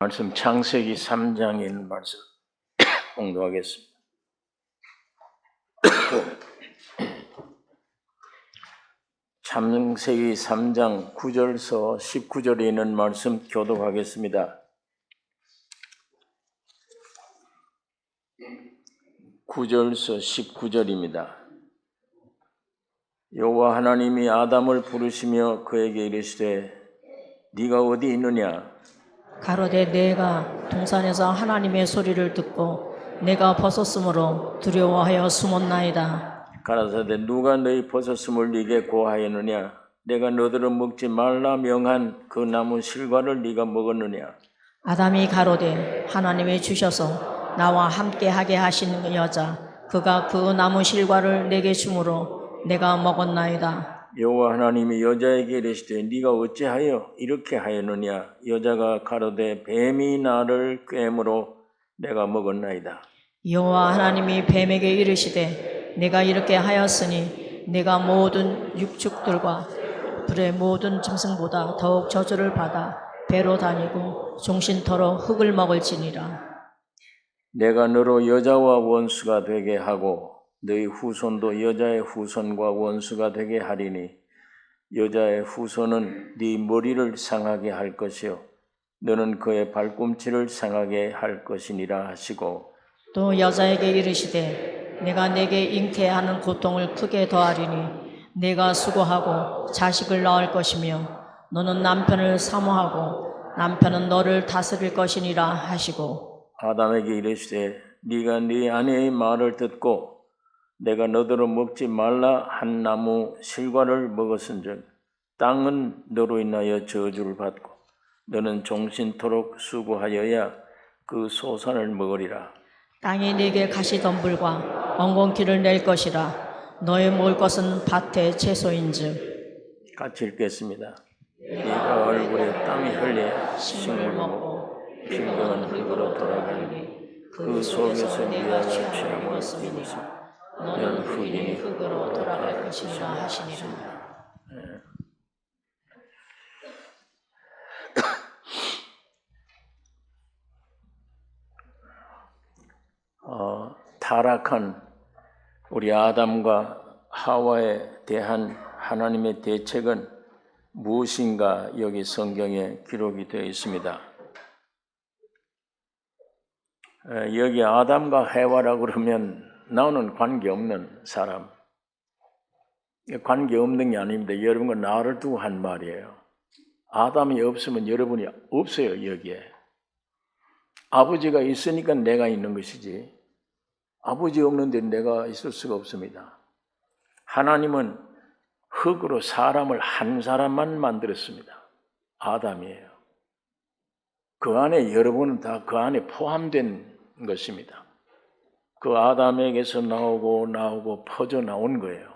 말씀 창세기 3장에 있는 말씀 공부하겠습니다. 창세기 3장 9절서 19절에 있는 말씀 교독하겠습니다. 9절서 19절입니다. 여호와 하나님이 아담을 부르시며 그에게 이르시되 네가 어디 있느냐? 가로되 내가 동산에서 하나님의 소리를 듣고 내가 벗었으므로 두려워하여 숨었나이다. 가라사대 누가 너희 벗었음을 네게 고하였느냐? 내가 너들은 먹지 말라 명한 그 나무 실과를 네가 먹었느냐? 아담이 가로되 하나님이 주셔서 나와 함께하게 하신 그 여자 그가 그 나무 실과를 내게 주므로 내가 먹었나이다. 여호와 하나님이 여자에게 이르시되 네가 어찌하여 이렇게 하였느냐? 여자가 가로되 뱀이 나를 꿰므로 내가 먹었나이다. 여호와 하나님이 뱀에게 이르시되 내가 이렇게 하였으니 내가 모든 육축들과 불의 모든 짐승보다 더욱 저주를 받아 배로 다니고 종신토로 흙을 먹을지니라. 내가 너로 여자와 원수가 되게 하고 너희 후손도 여자의 후손과 원수가 되게 하리니 여자의 후손은 네 머리를 상하게 할 것이요 너는 그의 발꿈치를 상하게 할 것이니라 하시고 또 여자에게 이르시되 내가 내게 잉태하는 고통을 크게 더하리니 내가 수고하고 자식을 낳을 것이며 너는 남편을 사모하고 남편은 너를 다스릴 것이니라 하시고 아담에게 이르시되 네가 네 아내의 말을 듣고 내가 너더러 먹지 말라 한 나무 실과를 먹었은즉 땅은 너로 인하여 저주를 받고 너는 종신토록 수고하여야 그 소산을 먹으리라. 땅이 네게 가시덤불과 엉겅퀴를 낼 것이라. 너의 먹을 것은 밭의 채소인즉. 같이 읽겠습니다. 네가 얼굴에 땀이 흘려 식물을 먹고 빈곤은 흙으로 돌아가니 그 속에서 네가 취함을 입으며 너는 흙이니 흙으로 돌아갈 것이니라 하시니라. 타락한 우리 아담과 하와에 대한 하나님의 대책은 무엇인가 여기 성경에 기록이 되어 있습니다. 여기 아담과 해와라고 그러면 나는 관계없는 사람. 관계없는 게 아닙니다. 여러분과 나를 두고 한 말이에요. 아담이 없으면 여러분이 없어요, 여기에. 아버지가 있으니까 내가 있는 것이지 아버지 없는데 내가 있을 수가 없습니다. 하나님은 흙으로 사람을 한 사람만 만들었습니다. 아담이에요. 그 안에 여러분은 다 그 안에 포함된 것입니다. 그 아담에게서 나오고 퍼져 나온 거예요.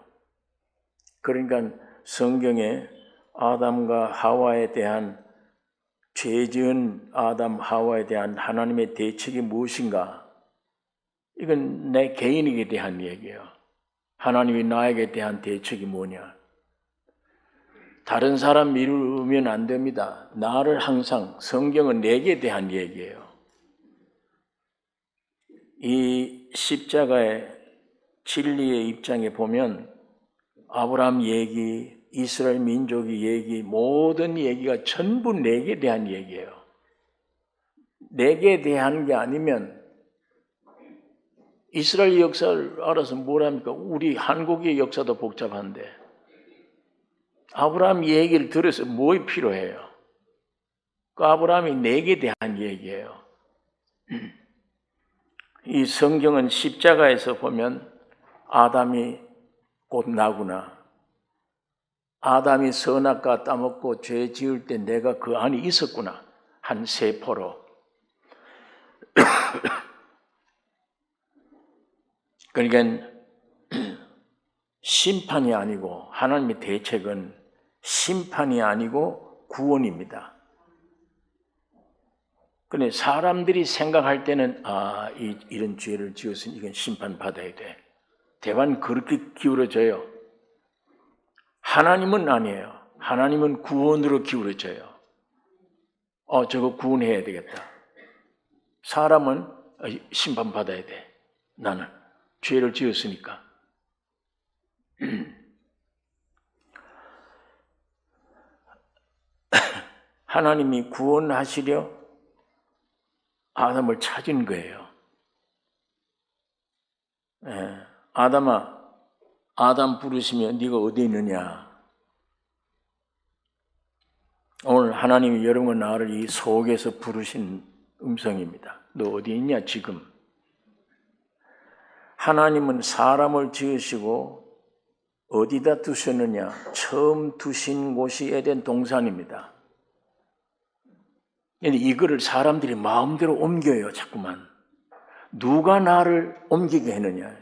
그러니까 성경에 아담과 하와에 대한 죄 지은 아담 하와에 대한 하나님의 대책이 무엇인가? 이건 내 개인에게 대한 얘기예요. 하나님이 나에게 대한 대책이 뭐냐? 다른 사람 미루면 안 됩니다. 나를 항상 성경은 내게 대한 얘기예요. 이 십자가의 진리의 입장에 보면 아브라함 얘기, 이스라엘 민족의 얘기, 모든 얘기가 전부 내게 대한 얘기예요. 내게 대한 게 아니면 이스라엘 역사를 알아서 뭘 합니까? 우리 한국의 역사도 복잡한데 아브라함 얘기를 들어서 뭐 필요해요? 그 아브라함이 내게 대한 얘기예요. 이 성경은 십자가에서 보면 아담이 곧 나구나. 아담이 선악과 따먹고 죄 지을 때 내가 그 안에 있었구나. 한 세포로. 그러니까 심판이 아니고 하나님의 대책은 심판이 아니고 구원입니다. 그런데 사람들이 생각할 때는 이런 죄를 지었으니 이건 심판받아야 돼. 대만 그렇게 기울어져요. 하나님은 아니에요. 하나님은 구원으로 기울어져요. 저거 구원해야 되겠다. 사람은 심판받아야 돼. 나는 죄를 지었으니까. 하나님이 구원하시려 아담을 찾은 거예요. 아담아, 아담 부르시면 네가 어디 있느냐? 오늘 하나님이 여러분과 나를 이 속에서 부르신 음성입니다. 너 어디 있냐 지금? 하나님은 사람을 지으시고 어디다 두셨느냐? 처음 두신 곳이 에덴 동산입니다. 이거를 사람들이 마음대로 옮겨요, 자꾸만. 누가 나를 옮기게 했느냐?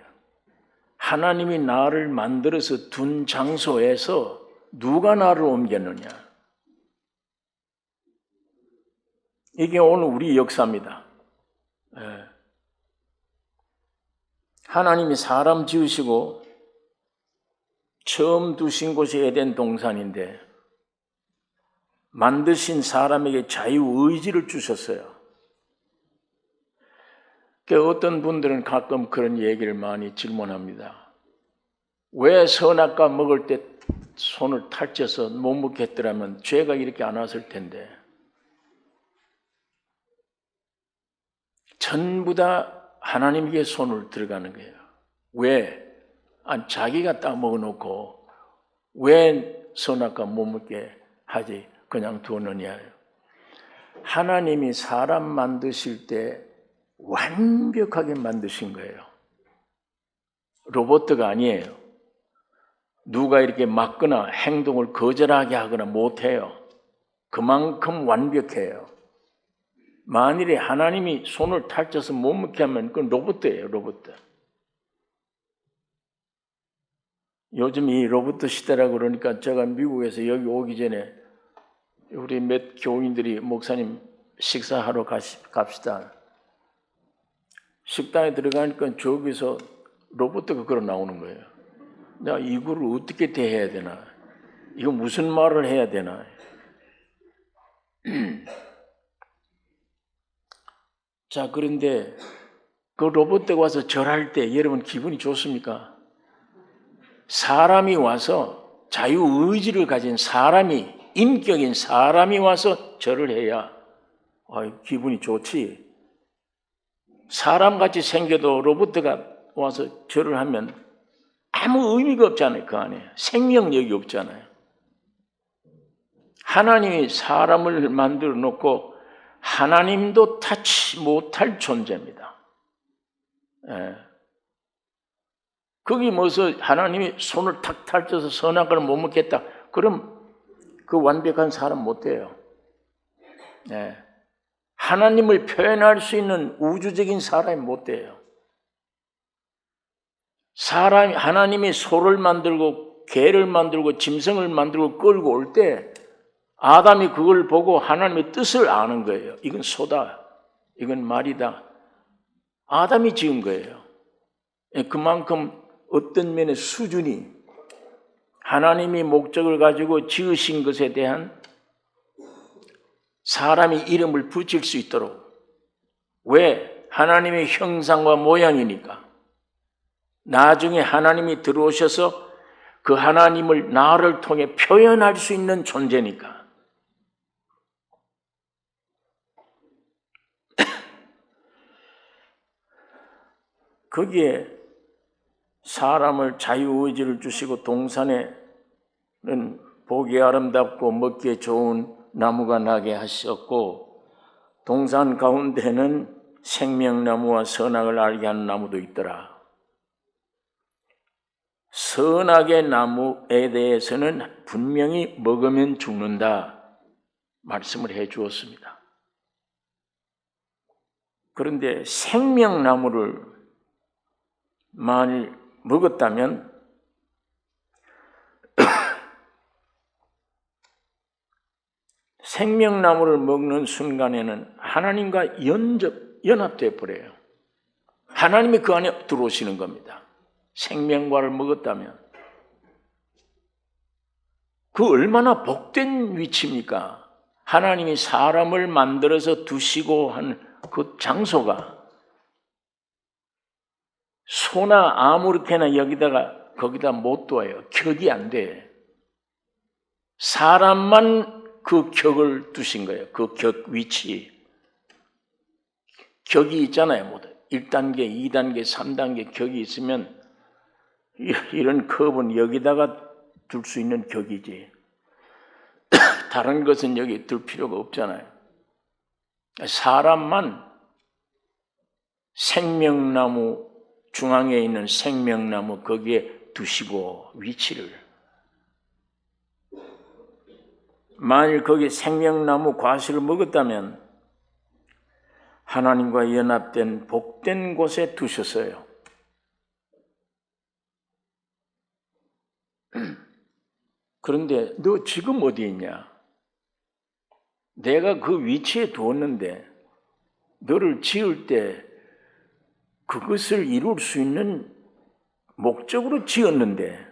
하나님이 나를 만들어서 둔 장소에서 누가 나를 옮겼느냐? 이게 오늘 우리 역사입니다. 하나님이 사람 지으시고 처음 두신 곳이 에덴 동산인데 만드신 사람에게 자유의지를 주셨어요. 어떤 분들은 가끔 그런 얘기를 많이 질문합니다. 왜 선악과 먹을 때 손을 탈져서 못 먹게 했더라면 죄가 이렇게 안 왔을 텐데. 전부 다 하나님께 손을 들어가는 거예요. 왜? 자기가 딱 먹어놓고 왜 선악과 못 먹게 하지? 그냥 두느냐. 하나님이 사람 만드실 때 완벽하게 만드신 거예요. 로봇가 아니에요. 누가 이렇게 막거나 행동을 거절하게 하거나 못해요. 그만큼 완벽해요. 만일에 하나님이 손을 탈져서 못 먹게 하면 그건 로봇이에요, 로봇. 요즘 이 로봇 시대라고 그러니까 제가 미국에서 여기 오기 전에 우리 몇 교인들이 목사님 식사하러 갑시다. 식당에 들어가니까 저기서 로봇가 걸어 나오는 거예요. 나 이거를 어떻게 대해야 되나? 이거 무슨 말을 해야 되나? 자, 그런데 그 로봇가 와서 절할 때 여러분 기분이 좋습니까? 사람이 와서 자유의지를 가진 사람이, 인격인 사람이 와서 절을 해야 기분이 좋지. 사람같이 생겨도 로봇가 와서 절을 하면 아무 의미가 없잖아요. 그 안에 생명력이 없잖아요. 하나님이 사람을 만들어 놓고 하나님도 타치 못할 존재입니다. 거기 뭐서 하나님이 손을 탁 탈져서 선악을 못 먹겠다. 그럼 그 완벽한 사람 못 돼요. 하나님을 표현할 수 있는 우주적인 사람이 못 돼요. 하나님이 소를 만들고 개를 만들고 짐승을 만들고 끌고 올 때 아담이 그걸 보고 하나님의 뜻을 아는 거예요. 이건 소다. 이건 말이다. 아담이 지은 거예요. 그만큼 어떤 면의 수준이 하나님이 목적을 가지고 지으신 것에 대한 사람이 이름을 붙일 수 있도록. 왜? 하나님의 형상과 모양이니까. 나중에 하나님이 들어오셔서 그 하나님을 나를 통해 표현할 수 있는 존재니까. 거기에 사람을 자유의지를 주시고 동산에는 보기 아름답고 먹기에 좋은 나무가 나게 하셨고 동산 가운데는 생명나무와 선악을 알게 하는 나무도 있더라. 선악의 나무에 대해서는 분명히 먹으면 죽는다 말씀을 해 주었습니다. 그런데 생명나무를 만일 먹었다면 생명나무를 먹는 순간에는 하나님과 연합되어 버려요. 하나님이 그 안에 들어오시는 겁니다. 생명과를 먹었다면. 그 얼마나 복된 위치입니까? 하나님이 사람을 만들어서 두시고 한 그 장소가 소나 아무렇게나 여기다가 거기다 못 둬요. 격이 안 돼. 사람만 그 격을 두신 거예요. 그 격 위치. 격이 있잖아요. 뭐 1단계, 2단계, 3단계 격이 있으면 이런 컵은 여기다가 둘 수 있는 격이지. 다른 것은 여기 둘 필요가 없잖아요. 사람만 생명나무 중앙에 있는 생명나무 거기에 두시고 위치를 만일 거기 생명나무 과실을 먹었다면 하나님과 연합된 복된 곳에 두셨어요. 그런데 너 지금 어디 있냐? 내가 그 위치에 두었는데 너를 지을 때 그것을 이룰 수 있는 목적으로 지었는데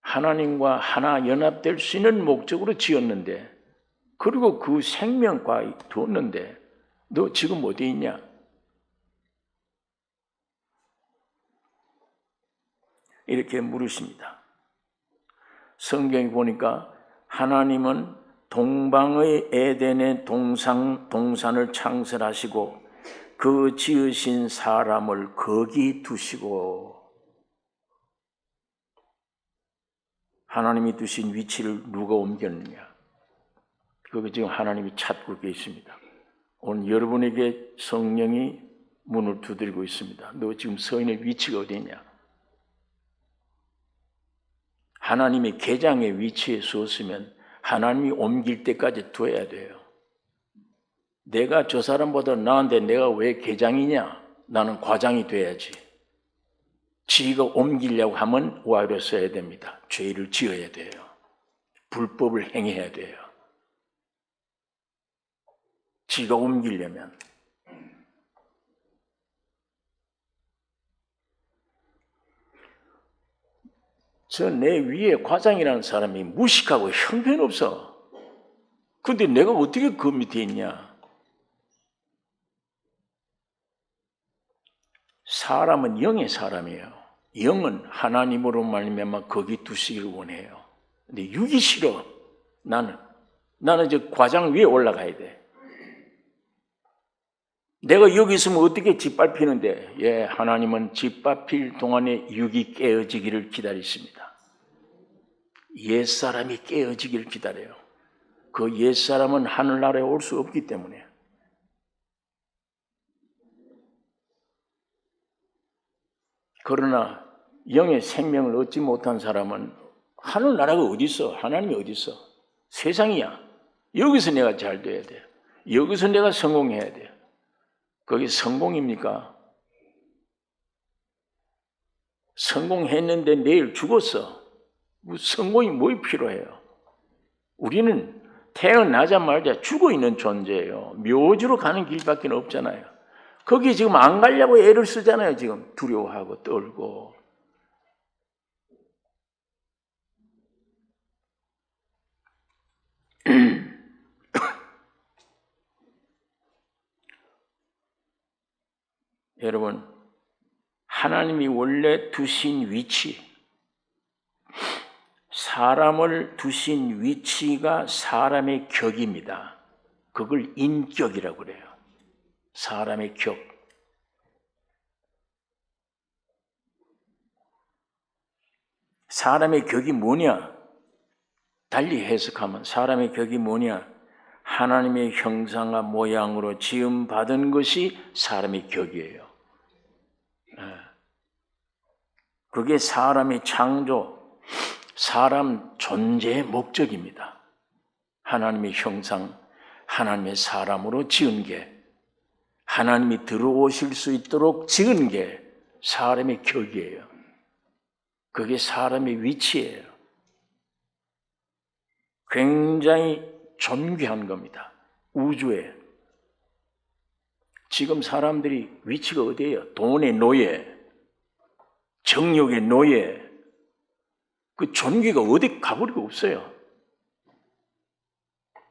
하나님과 하나 연합될 수 있는 목적으로 지었는데 그리고 그 생명과 두었는데 너 지금 어디 있냐? 이렇게 물으십니다. 성경에 보니까 하나님은 동방의 에덴의 동산을 창설하시고 그 지으신 사람을 거기 두시고 하나님이 두신 위치를 누가 옮겼느냐? 그거 지금 하나님이 찾고 계십니다. 오늘 여러분에게 성령이 문을 두드리고 있습니다. 너 지금 서 있는 위치가 어디 있냐? 하나님의 계장의 위치에 섰으면 하나님이 옮길 때까지 둬야 돼요. 내가 저 사람보다 나은데 내가 왜 계장이냐? 나는 과장이 돼야지. 지가 옮기려고 하면 오히려 써야 됩니다. 죄를 지어야 돼요. 불법을 행해야 돼요. 지가 옮기려면. 저 내 위에 과장이라는 사람이 무식하고 형편없어. 근데 내가 어떻게 그 밑에 있냐? 사람은 영의 사람이에요. 영은 하나님으로 말미암아 거기 두시기를 원해요. 근데 육이 싫어. 나는 저 과장 위에 올라가야 돼. 내가 여기 있으면 어떻게 짓밟히는데? 예, 하나님은 짓밟힐 동안에 육이 깨어지기를 기다리십니다. 옛사람이 깨어지기를 기다려요. 그 옛사람은 하늘나라에 올 수 없기 때문에. 그러나 영의 생명을 얻지 못한 사람은 하늘나라가 어디 있어? 하나님이 어디 있어? 세상이야. 여기서 내가 잘 돼야 돼. 여기서 내가 성공해야 돼. 그게 성공입니까? 성공했는데 내일 죽었어. 성공이 뭐 필요해요? 우리는 태어나자마자 죽어있는 존재예요. 묘지로 가는 길밖에 없잖아요. 거기 지금 안 가려고 애를 쓰잖아요. 지금 두려워하고 떨고. 여러분, 하나님이 원래 두신 위치, 사람을 두신 위치가 사람의 격입니다. 그걸 인격이라고 그래요. 사람의 격. 사람의 격이 뭐냐? 달리 해석하면 사람의 격이 뭐냐? 하나님의 형상과 모양으로 지음받은 것이 사람의 격이에요. 그게 사람의 창조, 사람 존재의 목적입니다. 하나님의 형상, 하나님의 사람으로 지은 게, 하나님이 들어오실 수 있도록 지은 게 사람의 격이에요. 그게 사람의 위치예요. 굉장히 존귀한 겁니다. 우주에. 지금 사람들이 위치가 어디예요? 돈의 노예, 정욕의 노예. 그 존귀가 어디 가버리고 없어요.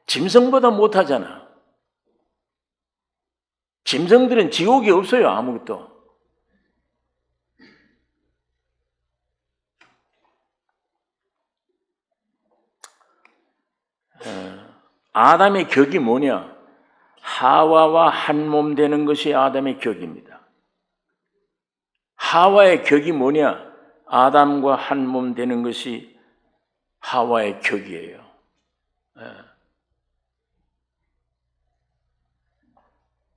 짐승보다 못하잖아. 짐승들은 지옥이 없어요. 아무것도. 아담의 격이 뭐냐? 하와와 한 몸 되는 것이 아담의 격입니다. 하와의 격이 뭐냐? 아담과 한 몸 되는 것이 하와의 격이에요.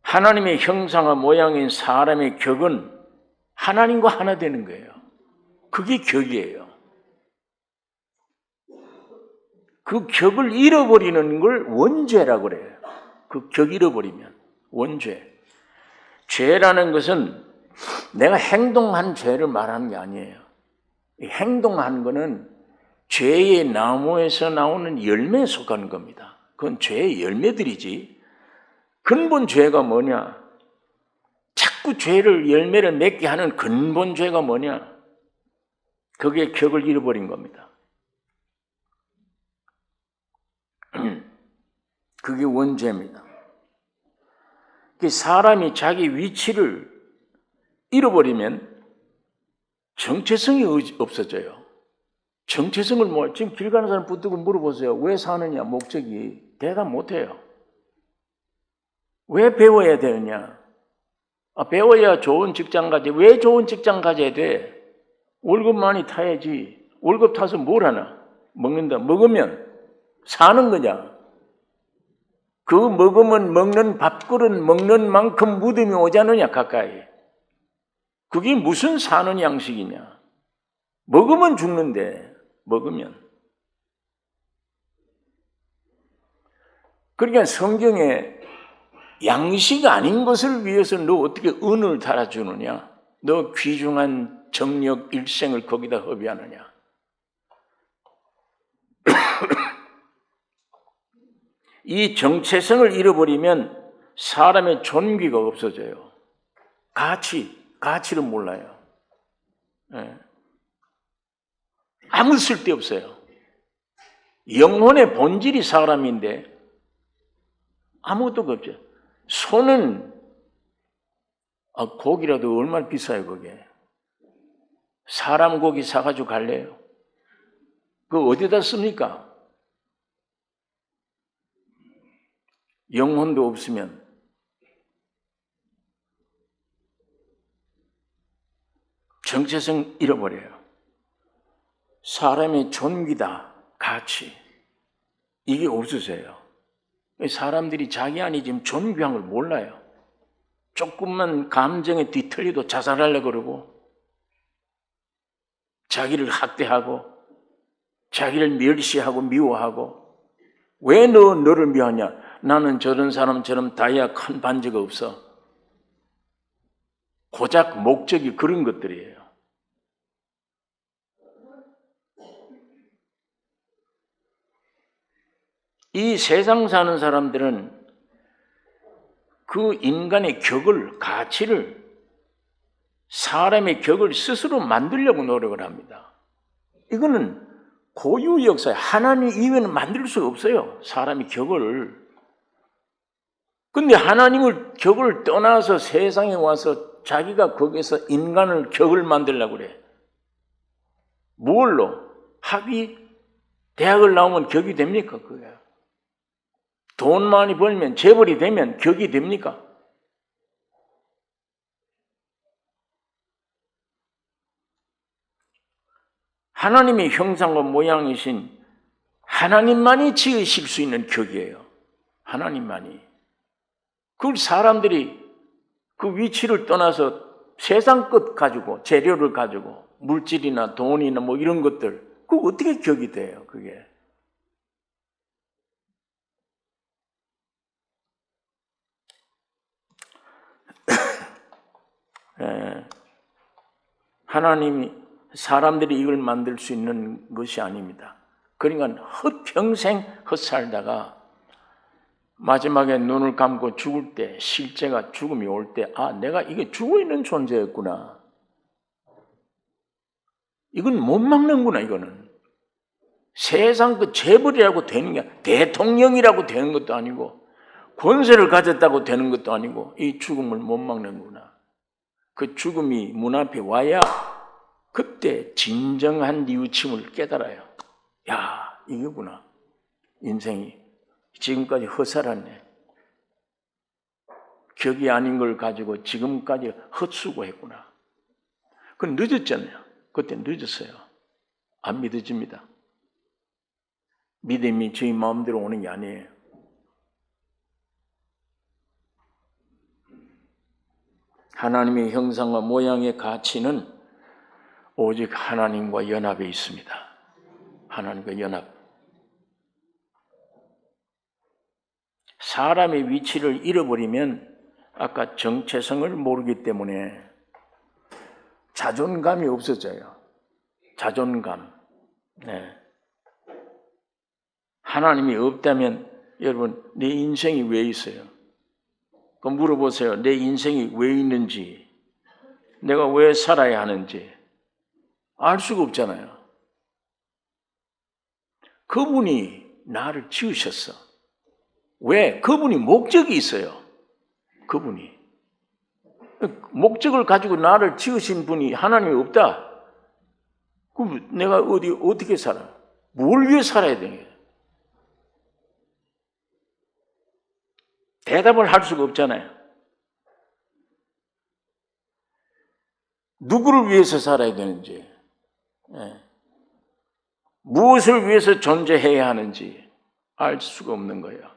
하나님의 형상과 모양인 사람의 격은 하나님과 하나 되는 거예요. 그게 격이에요. 그 격을 잃어버리는 걸 원죄라고 그래요. 그 격 잃어버리면 원죄. 죄라는 것은 내가 행동한 죄를 말하는 게 아니에요. 행동한 거는 죄의 나무에서 나오는 열매에 속하는 겁니다. 그건 죄의 열매들이지. 근본 죄가 뭐냐? 자꾸 죄를 열매를 맺게 하는 근본 죄가 뭐냐? 그게 격을 잃어버린 겁니다. 그게 원죄입니다. 사람이 자기 위치를 잃어버리면 정체성이 없어져요. 정체성을 지금 길 가는 사람 붙들고 물어보세요. 왜 사느냐? 목적이 대답 못해요. 왜 배워야 되느냐? 배워야 좋은 직장 가지. 왜 좋은 직장 가져야 돼? 월급 많이 타야지. 월급 타서 뭘 하나? 먹는다. 먹으면 사는 거냐? 그 먹으면 먹는 밥그릇 먹는 만큼 무덤이 오지 않느냐 가까이. 그게 무슨 사는 양식이냐? 먹으면 죽는데 먹으면. 그러니까 성경에 양식 아닌 것을 위해서 너 어떻게 은을 달아주느냐? 너 귀중한 정력 일생을 거기다 허비하느냐? 이 정체성을 잃어버리면 사람의 존귀가 없어져요. 가치를 몰라요. 아무 쓸데없어요. 영혼의 본질이 사람인데 아무것도 없죠. 소는 고기라도 얼마나 비싸요 그게. 사람 고기 사가지고 갈래요? 그거 어디다 씁니까? 영혼도 없으면. 정체성 잃어버려요. 사람의 존귀다, 가치, 이게 없으세요. 사람들이 자기 안에 지금 존귀한 걸 몰라요. 조금만 감정에 뒤틀려도 자살하려고 그러고, 자기를 학대하고, 자기를 멸시하고 미워하고. 왜 너를 미워하냐? 나는 저런 사람처럼 다이아 큰 반지가 없어. 고작 목적이 그런 것들이에요. 이 세상 사는 사람들은 그 인간의 격을, 가치를, 사람의 격을 스스로 만들려고 노력을 합니다. 이거는 고유 역사에 하나님 이외에는 만들 수가 없어요. 사람의 격을. 근데 하나님을 격을 떠나서 세상에 와서 자기가 거기서 인간을 격을 만들려고 그래. 뭘로? 학위? 대학을 나오면 격이 됩니까? 그게. 돈 많이 벌면, 재벌이 되면 격이 됩니까? 하나님의 형상과 모양이신 하나님만이 지으실 수 있는 격이에요. 하나님만이. 그걸 사람들이 그 위치를 떠나서 세상 것 가지고, 재료를 가지고, 물질이나 돈이나 뭐 이런 것들, 그거 어떻게 격이 돼요, 그게? 하나님이, 사람들이 이걸 만들 수 있는 것이 아닙니다. 그러니까 평생 헛살다가 마지막에 눈을 감고 죽을 때, 실제가 죽음이 올 때, 내가 이게 죽어있는 존재였구나. 이건 못 막는구나, 이거는. 세상 그 재벌이라고 되는 게, 대통령이라고 되는 것도 아니고, 권세를 가졌다고 되는 것도 아니고 이 죽음을 못 막는구나. 그 죽음이 문 앞에 와야 그때 진정한 뉘우침을 깨달아요. 야, 이거구나. 인생이 지금까지 허살았네. 격이 아닌 걸 가지고 지금까지 헛수고했구나. 그건 늦었잖아요. 그때 늦었어요. 안 믿어집니다. 믿음이 저희 마음대로 오는 게 아니에요. 하나님의 형상과 모양의 가치는 오직 하나님과 연합에 있습니다. 하나님과 연합. 사람의 위치를 잃어버리면 아까 정체성을 모르기 때문에 자존감이 없어져요. 자존감. 네. 하나님이 없다면 여러분 내 인생이 왜 있어요? 그럼 물어보세요. 내 인생이 왜 있는지, 내가 왜 살아야 하는지 알 수가 없잖아요. 그분이 나를 지으셨어. 왜? 그분이 목적이 있어요. 그분이. 목적을 가지고 나를 지으신 분이 하나님이 없다. 그럼 내가 어떻게 살아? 뭘 위해 살아야 되냐? 대답을 할 수가 없잖아요. 누구를 위해서 살아야 되는지, 무엇을 위해서 존재해야 하는지 알 수가 없는 거예요.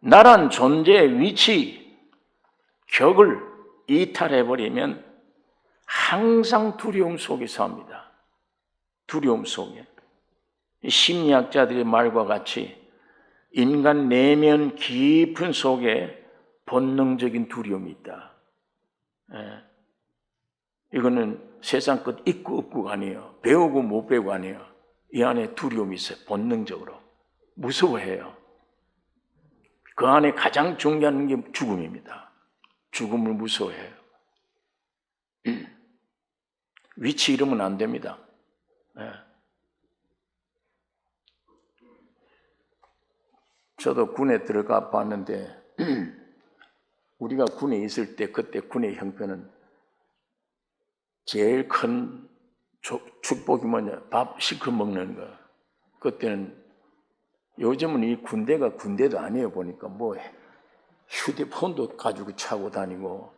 나란 존재의 위치, 격을 이탈해버리면 항상 두려움 속에 삽니다. 두려움 속에. 심리학자들의 말과 같이 인간 내면 깊은 속에 본능적인 두려움이 있다. 이거는 세상 끝 있고 없고가 아니에요. 배우고 못 배우고 아니에요. 이 안에 두려움이 있어요. 본능적으로. 무서워해요. 그 안에 가장 중요한 게 죽음입니다. 죽음을 무서워해요. 위치 잃으면 안 됩니다. 저도 군에 들어가 봤는데 우리가 군에 있을 때 그때 군의 형편은 제일 큰 축복이 뭐냐? 밥 실컷 먹는 거. 그때는 요즘은 이 군대가 군대도 아니에요. 보니까 뭐 휴대폰도 가지고 차고 다니고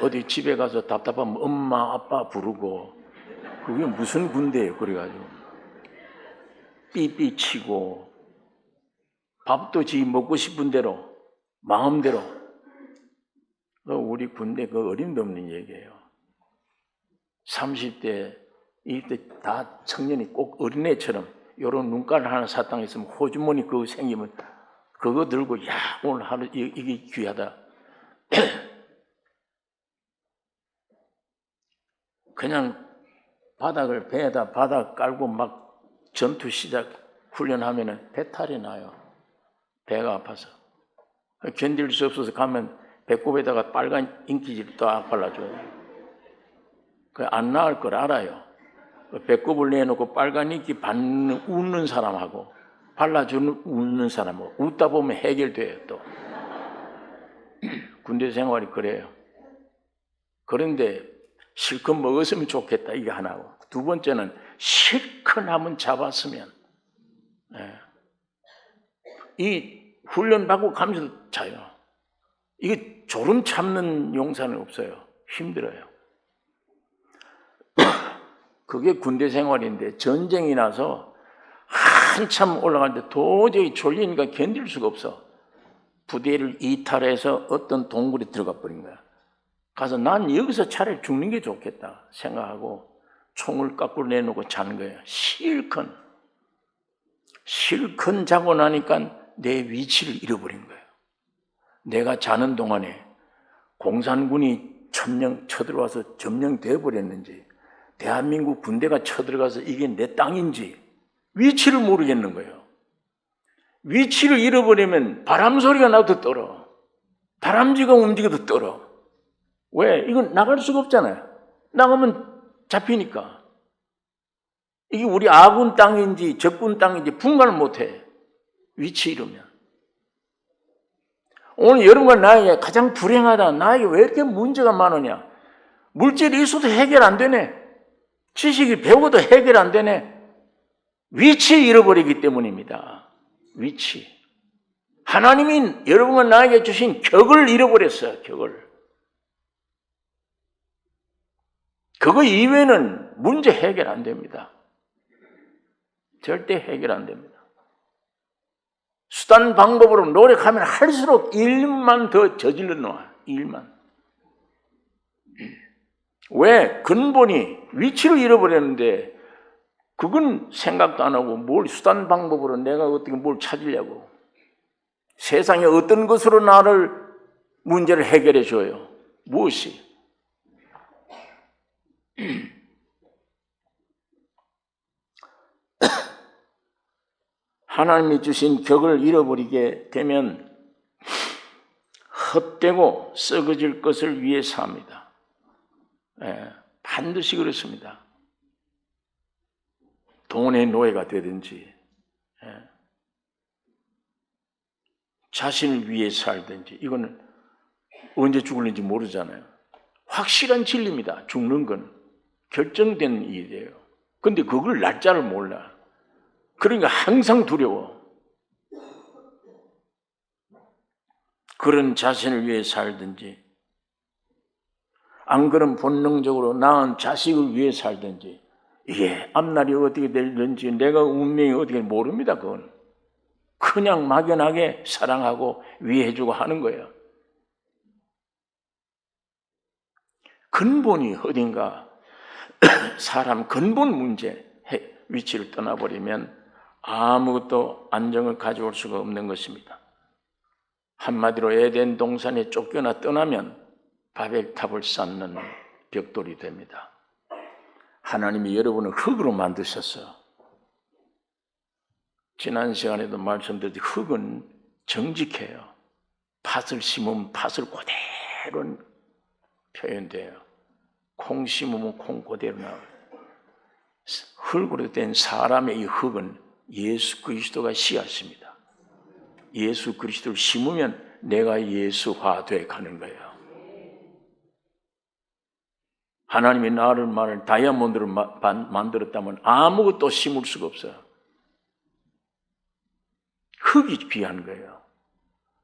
어디 집에 가서 답답하면 엄마 아빠 부르고 그게 무슨 군대예요. 그래가지고 삐삐 치고 밥도 지 먹고 싶은 대로 마음대로. 우리 군대 그 어림도 없는 얘기예요. 30대 이때 다 청년이 꼭 어린애처럼 요런 눈깔 하나 사탕 있으면 호주머니 그거 생기면 그거 들고 야 오늘 하루 이게 귀하다. 그냥 배에다 바닥 깔고 막 전투 시작 훈련하면은 배탈이 나요. 배가 아파서 견딜 수 없어서 가면 배꼽에다가 빨간 인기지를 딱 발라줘요. 안 나을 걸 알아요. 배꼽을 내놓고 빨간 인기 받는 웃는 사람하고 발라주는 웃는 사람하고 웃다 보면 해결돼요. 또 군대 생활이 그래요. 그런데 실컷 먹었으면 좋겠다 이게 하나고, 두 번째는 실컷 한번 잡았으면 이 훈련 받고 가면서 자요. 이게 졸음 참는 용사는 없어요. 힘들어요. 그게 군대 생활인데 전쟁이 나서 한참 올라가는데 도저히 졸리니까 견딜 수가 없어. 부대를 이탈해서 어떤 동굴에 들어가 버린 거야. 가서 난 여기서 차라리 죽는 게 좋겠다 생각하고 총을 거꾸로 내놓고 자는 거예요. 실컷 자고 나니까 내 위치를 잃어버린 거예요. 내가 자는 동안에 공산군이 쳐들어와서 점령돼 버렸는지, 대한민국 군대가 쳐들어가서 이게 내 땅인지 위치를 모르겠는 거예요. 위치를 잃어버리면 바람 소리가 나도 떨어. 다람쥐가 움직여도 떨어. 왜? 이건 나갈 수가 없잖아요. 나가면 잡히니까. 이게 우리 아군 땅인지 적군 땅인지 분간을 못해. 위치 이러면. 오늘 여러분과 나에게 가장 불행하다. 나에게 왜 이렇게 문제가 많으냐. 물질이 있어도 해결 안 되네. 지식이 배워도 해결 안 되네. 위치 잃어버리기 때문입니다. 위치. 하나님이 여러분과 나에게 주신 격을 잃어버렸어요. 격을. 그거 이외에는 문제 해결 안 됩니다. 절대 해결 안 됩니다. 수단 방법으로 노력하면 할수록 일만 더 저질러 놓아. 일만. 왜? 근본이 위치를 잃어버렸는데 그건 생각도 안 하고 뭘 수단 방법으로 내가 어떻게 뭘 찾으려고. 세상에 어떤 것으로 나를 문제를 해결해 줘요. 무엇이? 하나님이 주신 격을 잃어버리게 되면 헛되고 썩어질 것을 위해 삽니다. 반드시 그렇습니다. 돈의 노예가 되든지 자신을 위해 살든지 이거는 언제 죽을는지 모르잖아요. 확실한 진리입니다. 죽는 건 결정된 일이에요. 근데 그걸 날짜를 몰라. 그러니까 항상 두려워. 그런 자신을 위해 살든지 안 그런 본능적으로 낳은 자식을 위해 살든지 이게 앞날이 어떻게 될는지 내가 운명이 어떻게 모릅니다. 그건 그냥 막연하게 사랑하고 위해주고 하는 거예요. 근본이 어딘가 사람 근본 문제 위치를 떠나버리면 아무것도 안정을 가져올 수가 없는 것입니다. 한마디로 에덴 동산에 쫓겨나 떠나면 바벨탑을 쌓는 벽돌이 됩니다. 하나님이 여러분을 흙으로 만드셨어요. 지난 시간에도 말씀드렸듯이 흙은 정직해요. 팥을 심으면 팥을 그대로 표현돼요. 콩 심으면 콩 그대로 나와요. 흙으로 된 사람의 이 흙은 예수 그리스도가 씨앗입니다. 예수 그리스도를 심으면 내가 예수화돼 가는 거예요. 하나님이 나를 다이아몬드를 만들었다면 아무것도 심을 수가 없어요. 흙이 귀한 거예요.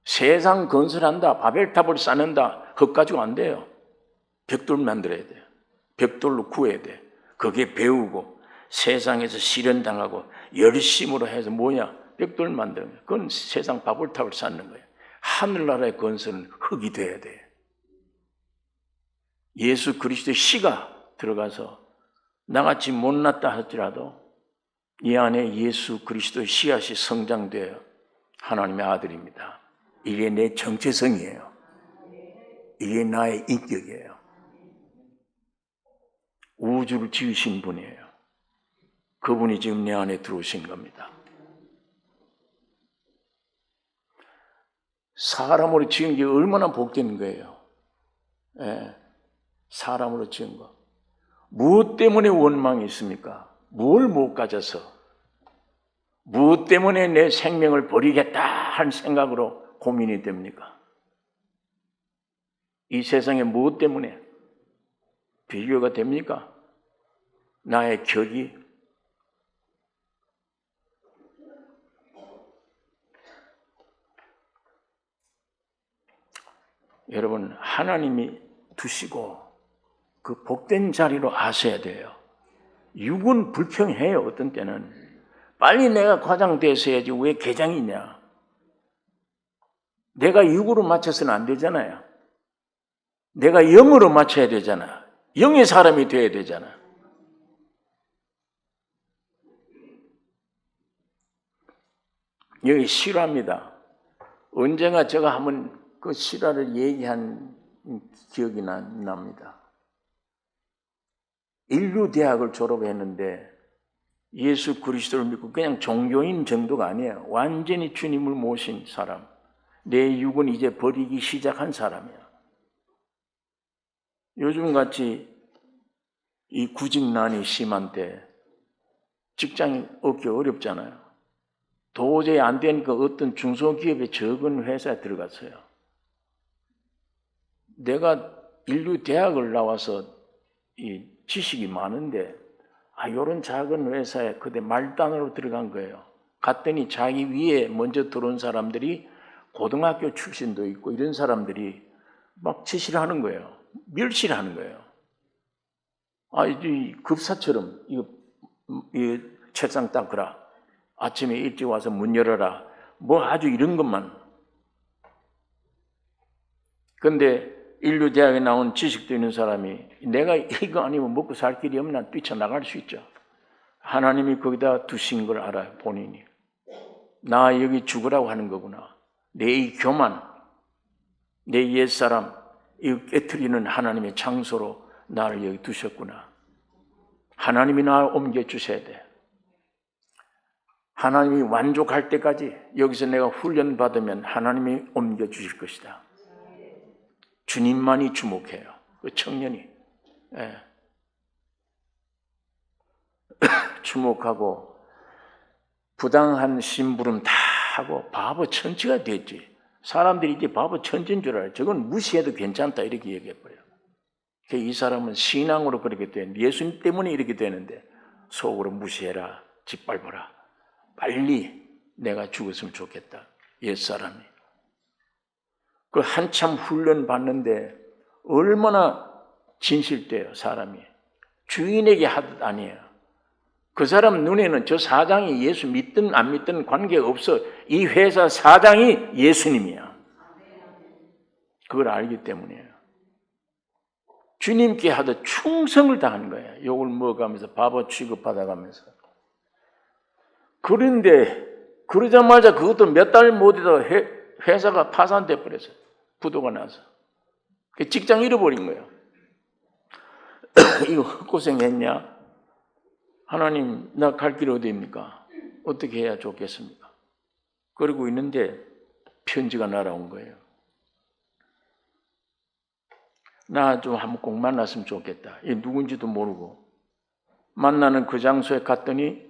세상 건설한다, 바벨탑을 쌓는다, 흙 가지고 안 돼요. 벽돌 만들어야 돼요. 벽돌로 구해야 돼. 그게 배우고 세상에서 실현당하고 열심으로 해서 뭐냐? 벽돌 만드는 거예요. 그건 세상 바벨탑을 쌓는 거예요. 하늘나라의 건설은 흙이 돼야 돼요. 예수 그리스도의 씨가 들어가서 나같이 못났다 할지라도 이 안에 예수 그리스도의 씨앗이 성장되어 하나님의 아들입니다. 이게 내 정체성이에요. 이게 나의 인격이에요. 우주를 지으신 분이에요. 그분이 지금 내 안에 들어오신 겁니다. 사람으로 지은 게 얼마나 복된 거예요. 사람으로 지은 거. 무엇 때문에 원망이 있습니까? 뭘 못 가져서? 무엇 때문에 내 생명을 버리겠다 한 생각으로 고민이 됩니까? 이 세상에 무엇 때문에 비교가 됩니까? 나의 격이 여러분 하나님이 두시고 그 복된 자리로 아셔야 돼요. 육은 불평해요. 어떤 때는 빨리 내가 과장 됐어야지 왜 개장이냐. 내가 육으로 맞춰서는 안 되잖아요. 내가 영으로 맞춰야 되잖아. 영의 사람이 돼야 되잖아. 여기 실화입니다. 언젠가 제가 한번 그 실화를 얘기한 기억이 납니다. 인류대학을 졸업했는데 예수 그리스도를 믿고 그냥 종교인 정도가 아니에요. 완전히 주님을 모신 사람. 내 육은 이제 버리기 시작한 사람이야. 요즘같이 이 구직난이 심한 때 직장이 얻기 어렵잖아요. 도저히 안 되니까 어떤 중소기업의 적은 회사에 들어갔어요. 내가 인류 대학을 나와서 이 지식이 많은데 요런 작은 회사에 그때 말단으로 들어간 거예요. 갔더니 자기 위에 먼저 들어온 사람들이 고등학교 출신도 있고 이런 사람들이 막 지시를 하는 거예요. 멸시를 하는 거예요. 이 급사처럼 이 책상 닦으라. 아침에 일찍 와서 문 열어라. 뭐 아주 이런 것만. 근데 인류대학에 나온 지식도 있는 사람이 내가 이거 아니면 먹고 살 길이 없나 뛰쳐나갈 수 있죠. 하나님이 거기다 두신 걸 알아요. 본인이. 나 여기 죽으라고 하는 거구나. 내 이 교만, 내 옛사람, 이 깨트리는 하나님의 장소로 나를 여기 두셨구나. 하나님이 나를 옮겨주셔야 돼. 하나님이 만족할 때까지 여기서 내가 훈련받으면 하나님이 옮겨주실 것이다. 주님만이 주목해요. 그 청년이. 주목하고 부당한 심부름 다 하고 바보 천치가 됐지. 사람들이 이제 바보 천치인 줄 알아요. 저건 무시해도 괜찮다 이렇게 얘기해버려요. 이 사람은 신앙으로 그렇게 되는데 예수님 때문에 이렇게 되는데 속으로 무시해라, 짓밟아라. 빨리 내가 죽었으면 좋겠다. 옛사람이. 그 한참 훈련 받는데 얼마나 진실돼요, 사람이. 주인에게 하듯 아니에요. 그 사람 눈에는 저 사장이 예수 믿든 안 믿든 관계없어. 이 회사 사장이 예수님이야. 그걸 알기 때문이에요. 주님께 하듯 충성을 다하는 거예요. 욕을 먹어가면서 바보 취급받아가면서. 그런데 그러자마자 그것도 몇 달 못해도 회사가 파산돼 버렸어요. 부도가 나서. 직장 잃어버린 거예요. 이거 헛고생했냐? 하나님, 나 갈 길 어디입니까? 어떻게 해야 좋겠습니까? 그러고 있는데 편지가 날아온 거예요. 나 좀 한번 꼭 만났으면 좋겠다. 이게 누군지도 모르고. 만나는 그 장소에 갔더니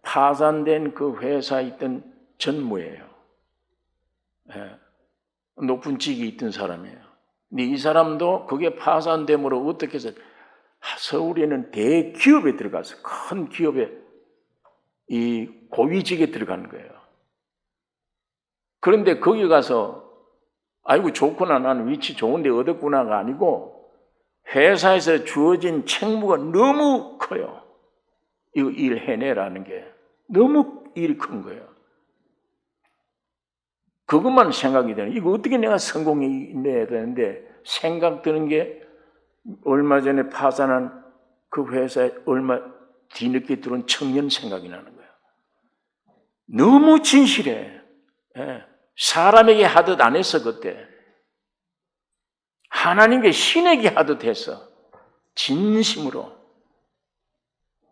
파산된 그 회사에 있던 전무예요. 높은 직이 있던 사람이에요. 근데 이 사람도 그게 파산됨으로 어떻게 해서 서울에는 대기업에 들어가서 큰 기업에 이 고위직에 들어간 거예요. 그런데 거기 가서 아이고 좋구나, 나는 위치 좋은데 얻었구나가 아니고 회사에서 주어진 책무가 너무 커요. 이거 일 해내라는 게 너무 일이 큰 거예요. 그것만 생각이 되는, 이거 어떻게 내가 성공해내야 되는데 생각 드는 게 얼마 전에 파산한 그 회사에 얼마 뒤늦게 들어온 청년 생각이 나는 거예요. 너무 진실해. 사람에게 하듯 안 했어 그때. 하나님께 신에게 하듯 했어. 진심으로.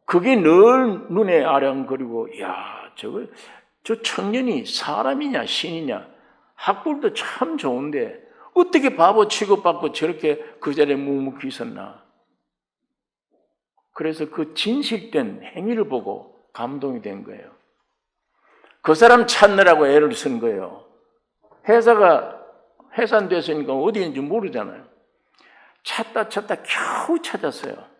그게 늘 눈에 아량거리고 야, 저 청년이 사람이냐 신이냐. 학벌도 참 좋은데 어떻게 바보 취급받고 저렇게 그 자리에 묵묵히 있었나. 그래서 그 진실된 행위를 보고 감동이 된 거예요. 그 사람 찾느라고 애를 쓴 거예요. 회사가 해산됐으니까 어디 있는지 모르잖아요. 찾다 겨우 찾았어요.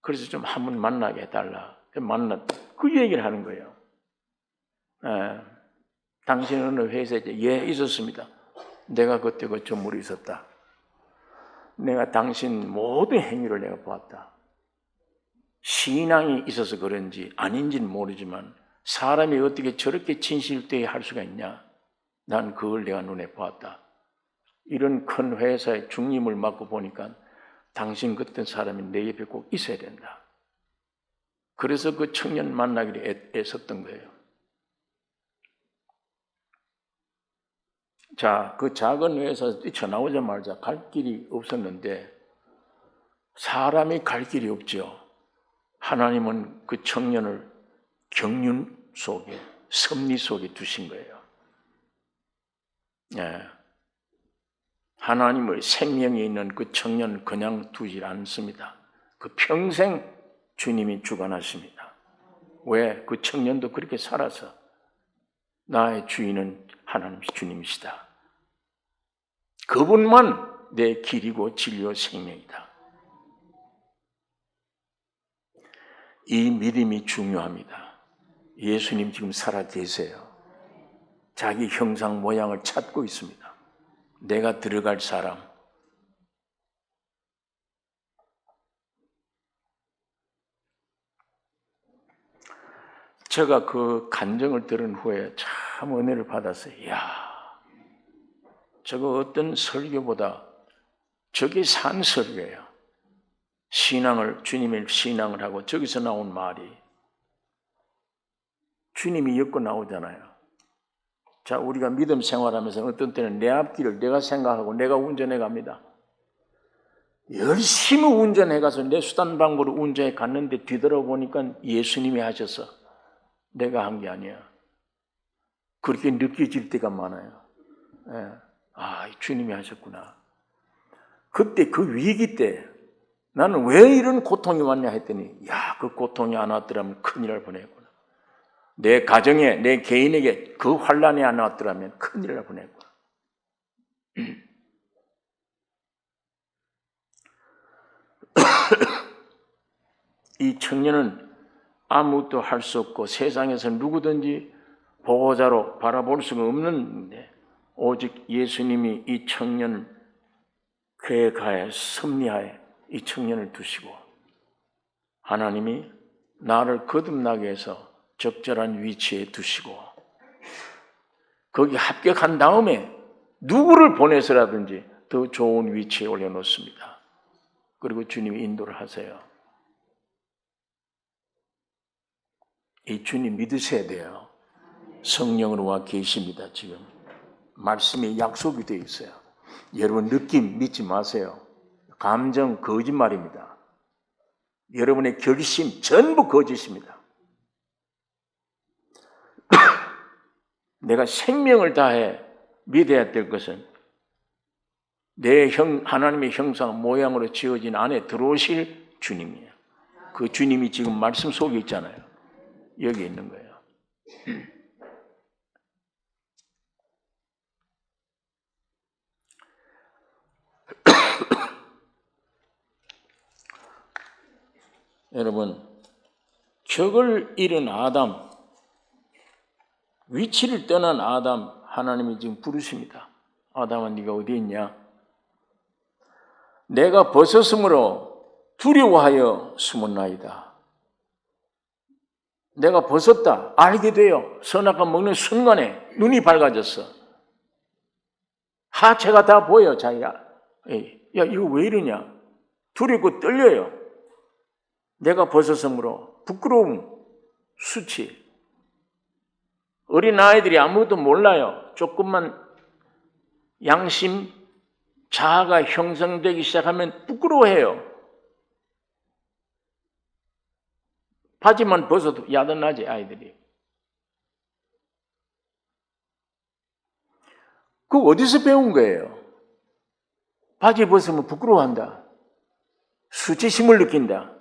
그래서 좀 한번 만나게 해달라. 그 얘기를 하는 거예요. 당신 어느 회사에 있었습니다. 내가 그때 그 전물이 있었다. 내가 당신 모든 행위를 내가 보았다. 신앙이 있어서 그런지 아닌지는 모르지만 사람이 어떻게 저렇게 진실되게 할 수가 있냐? 난 그걸 내가 눈에 보았다. 이런 큰 회사의 중임을 맡고 보니까 당신 같은 사람이 내 옆에 꼭 있어야 된다. 그래서 그 청년 만나기를 애썼던 거예요. 자, 그 작은 회사에서 뛰쳐나오자마자 갈 길이 없었는데 사람이 갈 길이 없죠. 하나님은 그 청년을 경륜 속에, 섭리 속에 두신 거예요. 하나님의 생명이 있는 그 청년 그냥 두지 않습니다. 그 평생 주님이 주관하십니다. 왜? 그 청년도 그렇게 살아서 나의 주인은 하나님 주님이시다. 그분만 내 길이고 진리요 생명이다. 이 믿음이 중요합니다. 예수님 지금 살아 계세요. 자기 형상 모양을 찾고 있습니다. 내가 들어갈 사람. 제가 그 간증을 들은 후에 참 은혜를 받았어요. 이야, 저거 어떤 설교보다 저게 산 설교예요. 주님의 신앙을 하고 저기서 나온 말이 주님이 엮고 나오잖아요. 자, 우리가 믿음 생활하면서 어떤 때는 내 앞길을 내가 생각하고 내가 운전해 갑니다. 열심히 운전해 가서 내 수단 방법으로 운전해 갔는데 뒤돌아보니까 예수님이 하셔서 내가 한 게 아니야. 그렇게 느껴질 때가 많아요. 예. 아, 주님이 하셨구나. 그때 그 위기 때 나는 왜 이런 고통이 왔냐 했더니 야, 그 고통이 안 왔더라면 큰일을 보냈구나. 내 가정에, 내 개인에게 그 환난이 안 왔더라면 큰일을 보냈구나. 이 청년은 아무것도 할 수 없고 세상에서 누구든지 보호자로 바라볼 수가 없는데 오직 예수님이 이 청년을 계획하에 섭리하에 이 청년을 두시고 하나님이 나를 거듭나게 해서 적절한 위치에 두시고 거기 합격한 다음에 누구를 보내서라든지 더 좋은 위치에 올려놓습니다. 그리고 주님이 인도를 하세요. 이 주님 믿으셔야 돼요. 성령으로 와 계십니다. 지금 말씀이 약속이 되어 있어요. 여러분 느낌 믿지 마세요. 감정 거짓말입니다. 여러분의 결심 전부 거짓입니다. 내가 생명을 다해 믿어야 될 것은 하나님의 형상 모양으로 지어진 안에 들어오실 주님이에요. 그 주님이 지금 말씀 속에 있잖아요. 여기 있는 거예요. 여러분, 적을 잃은 아담, 위치를 떠난 아담, 하나님이 지금 부르십니다. 아담아, 네가 어디 있냐? 내가 벗었으므로 두려워하여 숨었나이다. 내가 벗었다, 알게 돼요. 선악과 먹는 순간에 눈이 밝아졌어. 하체가 다 보여, 자기가. 야, 이거 왜 이러냐? 두렵고 떨려요. 내가 벗었으므로 부끄러움, 수치. 어린아이들이 아무것도 몰라요. 조금만 양심, 자아가 형성되기 시작하면 부끄러워해요. 바지만 벗어도 야단나지, 아이들이. 그거 어디서 배운 거예요? 바지 벗으면 부끄러워한다. 수치심을 느낀다.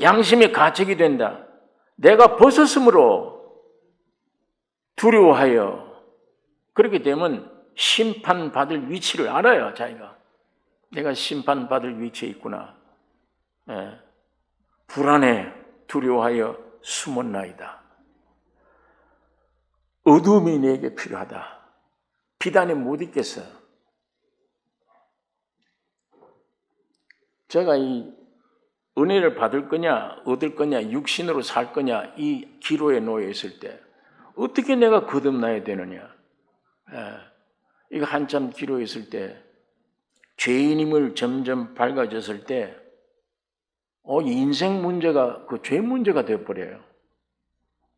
양심이 가책이 된다. 내가 벗었으므로 두려워하여. 그렇게 되면 심판받을 위치를 알아요, 자기가. 내가 심판받을 위치에 있구나. 예. 불안해, 두려워하여 숨었나이다. 어둠이 내게 필요하다. 비단에 못 있겠어요. 제가 이 은혜를 받을 거냐, 얻을 거냐, 육신으로 살 거냐, 이 기로에 놓여 있을 때 어떻게 내가 거듭나야 되느냐. 이거 한참 기로에 있을 때 죄인임을 점점 밝아졌을 때 인생 문제가 그 죄 문제가 되어버려요.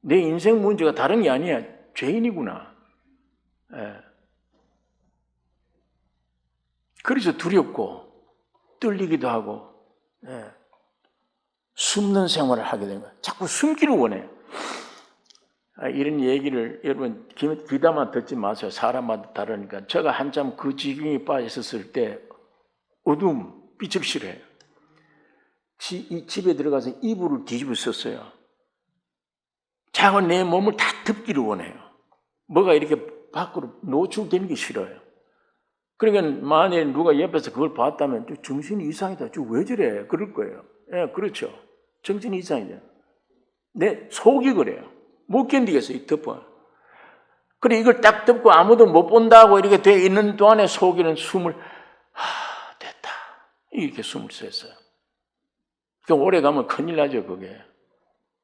내 인생 문제가 다른 게 아니야. 죄인이구나. 그래서 두렵고 떨리기도 하고 숨는 생활을 하게 된 거예요. 자꾸 숨기를 원해요. 이런 얘기를 여러분 귀담아 듣지 마세요. 사람마다 다르니까. 제가 한참 그 지경에 빠져 있었을 때 어둠, 빛을 싫어해요. 이 집에 들어가서 이불을 뒤집어 썼어요. 자꾸 내 몸을 다 덮기를 원해요. 뭐가 이렇게 밖으로 노출되는 게 싫어요. 그러니까 만약에 누가 옆에서 그걸 봤다면 정신이 이상하다. 왜 저래? 그럴 거예요. 예, 그렇죠. 정신이 이상이죠. 내 속이 그래요. 못 견디겠어요. 덮어. 그래 이걸 딱 덮고 아무도 못 본다고 이렇게 돼 있는 동안에 속이는 숨을 됐다. 이렇게 숨을 쉬었어요. 그 오래 가면 큰일 나죠, 그게.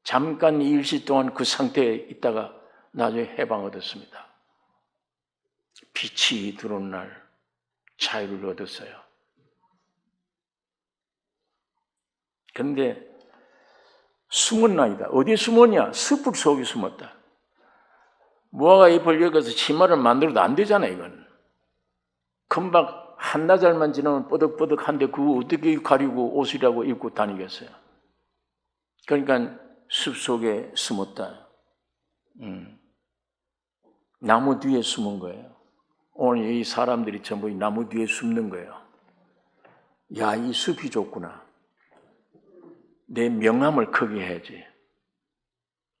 잠깐 일시 동안 그 상태에 있다가 나중에 해방 얻었습니다. 빛이 들어온 날 자유를 얻었어요. 그런데 숨은 나이다. 어디에 숨었냐? 숯불 속에 숨었다. 무화과 잎을 여기서 치마를 만들어도 안 되잖아, 이건. 금방 한나절만 지나면 뻐덕뻐덕한데 그거 어떻게 가리고 옷이라고 입고 다니겠어요? 그러니까 숲 속에 숨었다. 나무 뒤에 숨은 거예요. 오늘 이 사람들이 전부 이 나무 뒤에 숨는 거예요. 야, 이 숲이 좋구나. 내 명함을 크게 해야지.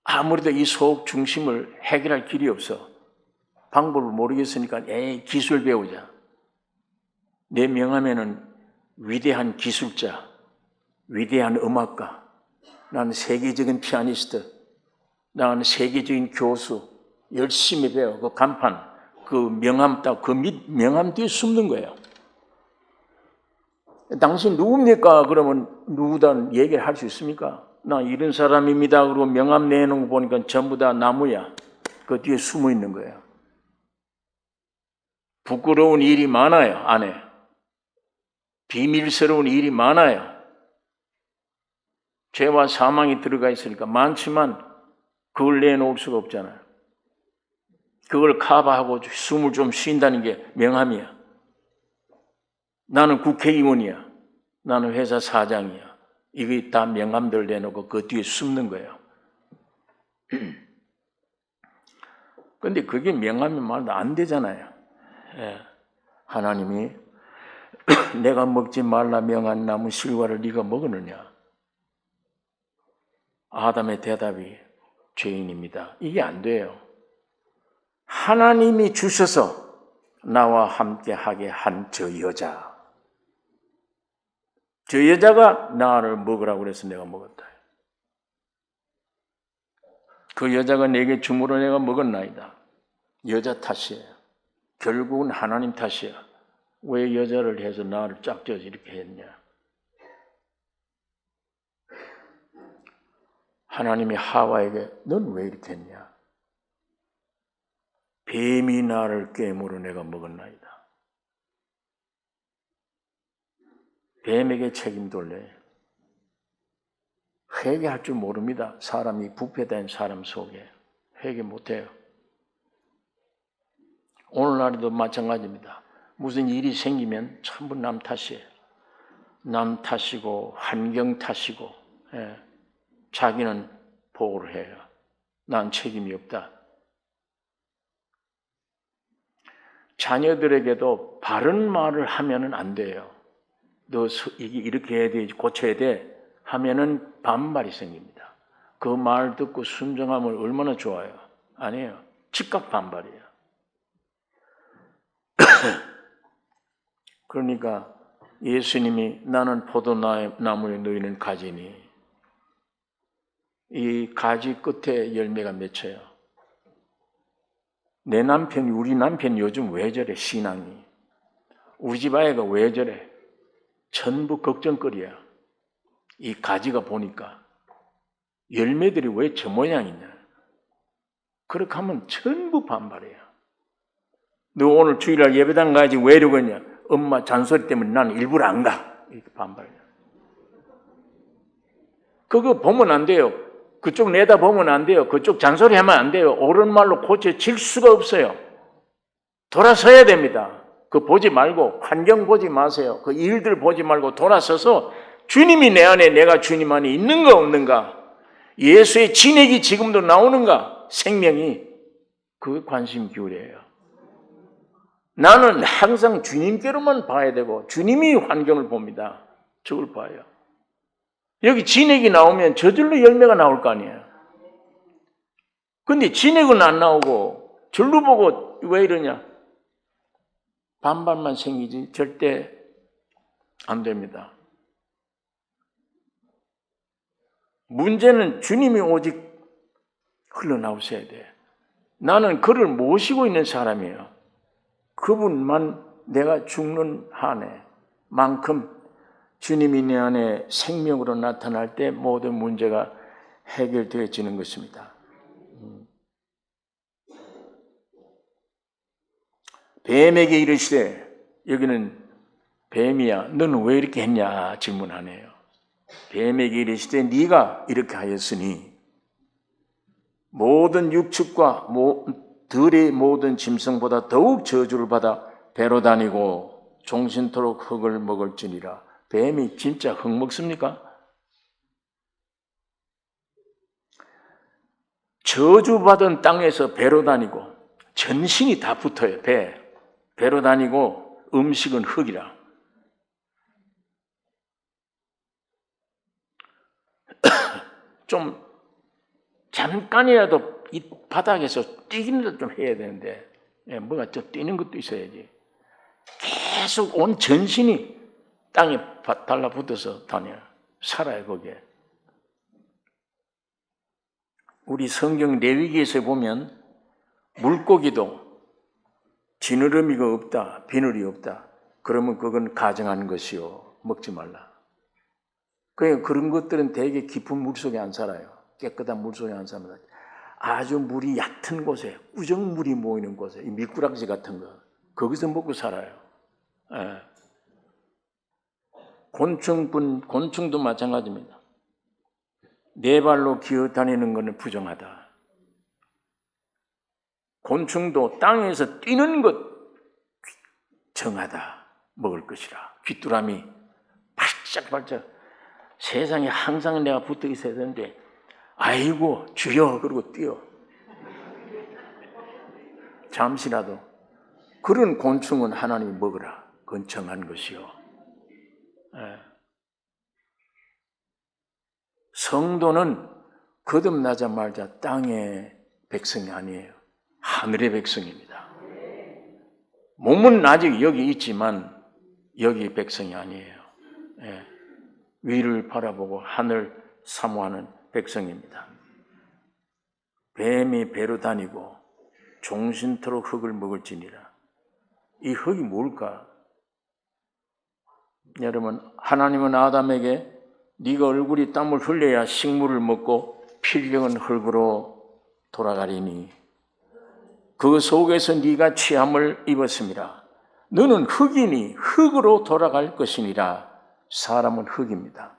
아무래도 이 속 중심을 해결할 길이 없어. 방법을 모르겠으니까 기술 배우자. 내 명함에는 위대한 기술자, 위대한 음악가, 나는 세계적인 피아니스트, 나는 세계적인 교수, 열심히 배워. 그 간판, 그 명함 딱, 그 명함 뒤에 숨는 거예요. 당신 누굽니까? 그러면 누구든 얘기를 할 수 있습니까? 나 이런 사람입니다. 그러고 명함 내놓은 거 보니까 전부 다 나무야. 그 뒤에 숨어 있는 거예요. 부끄러운 일이 많아요, 안에. 비밀스러운 일이 많아요. 죄와 사망이 들어가 있으니까 많지만 그걸 내놓을 수가 없잖아요. 그걸 커버하고 숨을 좀 쉰다는 게 명함이야. 나는 국회의원이야. 나는 회사 사장이야. 이게 다 명함들 내놓고 그 뒤에 숨는 거예요. 그런데 그게 명함이 말도 안 되잖아요. 예. 하나님이 내가 먹지 말라 명한 나무 실과를 네가 먹었느냐? 아담의 대답이 죄인입니다. 이게 안 돼요. 하나님이 주셔서 나와 함께 하게 한 저 여자. 저 여자가 나를 먹으라고 그래서 내가 먹었다. 그 여자가 내게 주므로 내가 먹었나이다. 여자 탓이에요. 결국은 하나님 탓이야. 왜 여자를 해서 나를 짝져서 이렇게 했냐. 하나님이 하와에게 넌 왜 이렇게 했냐. 뱀이 나를 꿰므로 내가 먹었나이다. 뱀에게 책임 돌래. 회개할 줄 모릅니다. 사람이 부패된 사람 속에 회개 못해요. 오늘날에도 마찬가지입니다. 무슨 일이 생기면 전부 남 탓이에요. 남 탓이고 환경 탓이고 자기는 보호를 해요. 난 책임이 없다. 자녀들에게도 바른 말을 하면은 안 돼요. 너 이렇게 해야 돼, 고쳐야 돼 하면은 반발이 생깁니다. 그 말 듣고 순종하면 얼마나 좋아요. 아니에요. 즉각 반발이에요. 그러니까 예수님이 나는 포도나무에 너희는 가지니 이 가지 끝에 열매가 맺혀요. 내 남편이 우리 남편이 요즘 왜 저래 신앙이. 우리 집 아이가 왜 저래. 전부 걱정거리야. 이 가지가 보니까 열매들이 왜 저 모양이냐. 그렇게 하면 전부 반발해요. 너 오늘 주일날 예배당 가야지 왜 이러겠냐. 엄마 잔소리 때문에 나는 일부러 안 가. 이렇게 반발해요. 그거 보면 안 돼요. 그쪽 내다보면 안 돼요. 그쪽 잔소리 하면 안 돼요. 옳은 말로 고쳐질 수가 없어요. 돌아서야 됩니다. 그 보지 말고 환경 보지 마세요. 그 일들 보지 말고 돌아서서 주님이 내 안에 내가 주님 안에 있는가 없는가, 예수의 진액이 지금도 나오는가, 생명이, 그 관심 기울여요. 나는 항상 주님께로만 봐야 되고 주님이 환경을 봅니다. 저걸 봐요. 여기 진액이 나오면 저절로 열매가 나올 거 아니에요. 근데 진액은 안 나오고 절로 보고 왜 이러냐? 반발만 생기지 절대 안 됩니다. 문제는 주님이 오직 흘러나오셔야 돼. 나는 그를 모시고 있는 사람이에요. 그분만 내가 죽는 한에만큼 주님이 내 안에 생명으로 나타날 때 모든 문제가 해결되어지는 것입니다. 뱀에게 이르시되, 여기는 뱀이야 너는 왜 이렇게 했냐 질문하네요. 뱀에게 이르시되 네가 이렇게 하였으니 모든 육축과 들의 모든 짐승보다 더욱 저주를 받아 배로 다니고 종신토록 흙을 먹을지니라. 뱀이 진짜 흙 먹습니까? 저주받은 땅에서 배로 다니고 전신이 다 붙어요. 배로 다니고 음식은 흙이라. 좀 잠깐이라도 이 바닥에서 뛰기는 것 좀 해야 되는데, 뭐가 좀 뛰는 것도 있어야지. 계속 온 전신이 땅에 달라붙어서 다녀요. 살아요, 거기에. 우리 성경 레위기에서 보면 물고기도 지느러미가 없다, 비늘이 없다. 그러면 그건 가정한 것이요, 먹지 말라. 그러니까 그런 것들은 되게 깊은 물속에 안 살아요. 깨끗한 물속에 안 삽니다. 아주 물이 얕은 곳에, 우정물이 모이는 곳에, 이 미꾸라지 같은 거, 거기서 먹고 살아요. 예. 곤충도 마찬가지입니다. 네 발로 기어 다니는 것은 부정하다. 곤충도 땅에서 뛰는 것 정하다. 먹을 것이라. 귀뚜라미 발짝발짝. 세상에 항상 내가 붙어 있어야 되는데, 아이고 주여 그러고 뛰어. 잠시라도. 그런 곤충은 하나님이 먹으라. 그건 정한 것이요. 예. 성도는 거듭나자마자 땅의 백성이 아니에요. 하늘의 백성입니다. 몸은 아직 여기 있지만 여기 백성이 아니에요. 예. 위를 바라보고 하늘 사모하는 백성입니다. 뱀이 배로 다니고 종신토록 흙을 먹을지니라. 이 흙이 뭘까? 여러분, 하나님은 아담에게 네가 얼굴이 땀을 흘려야 식물을 먹고 필경은 흙으로 돌아가리니 그 속에서 네가 취함을 입었습니다. 너는 흙이니 흙으로 돌아갈 것이니라. 사람은 흙입니다.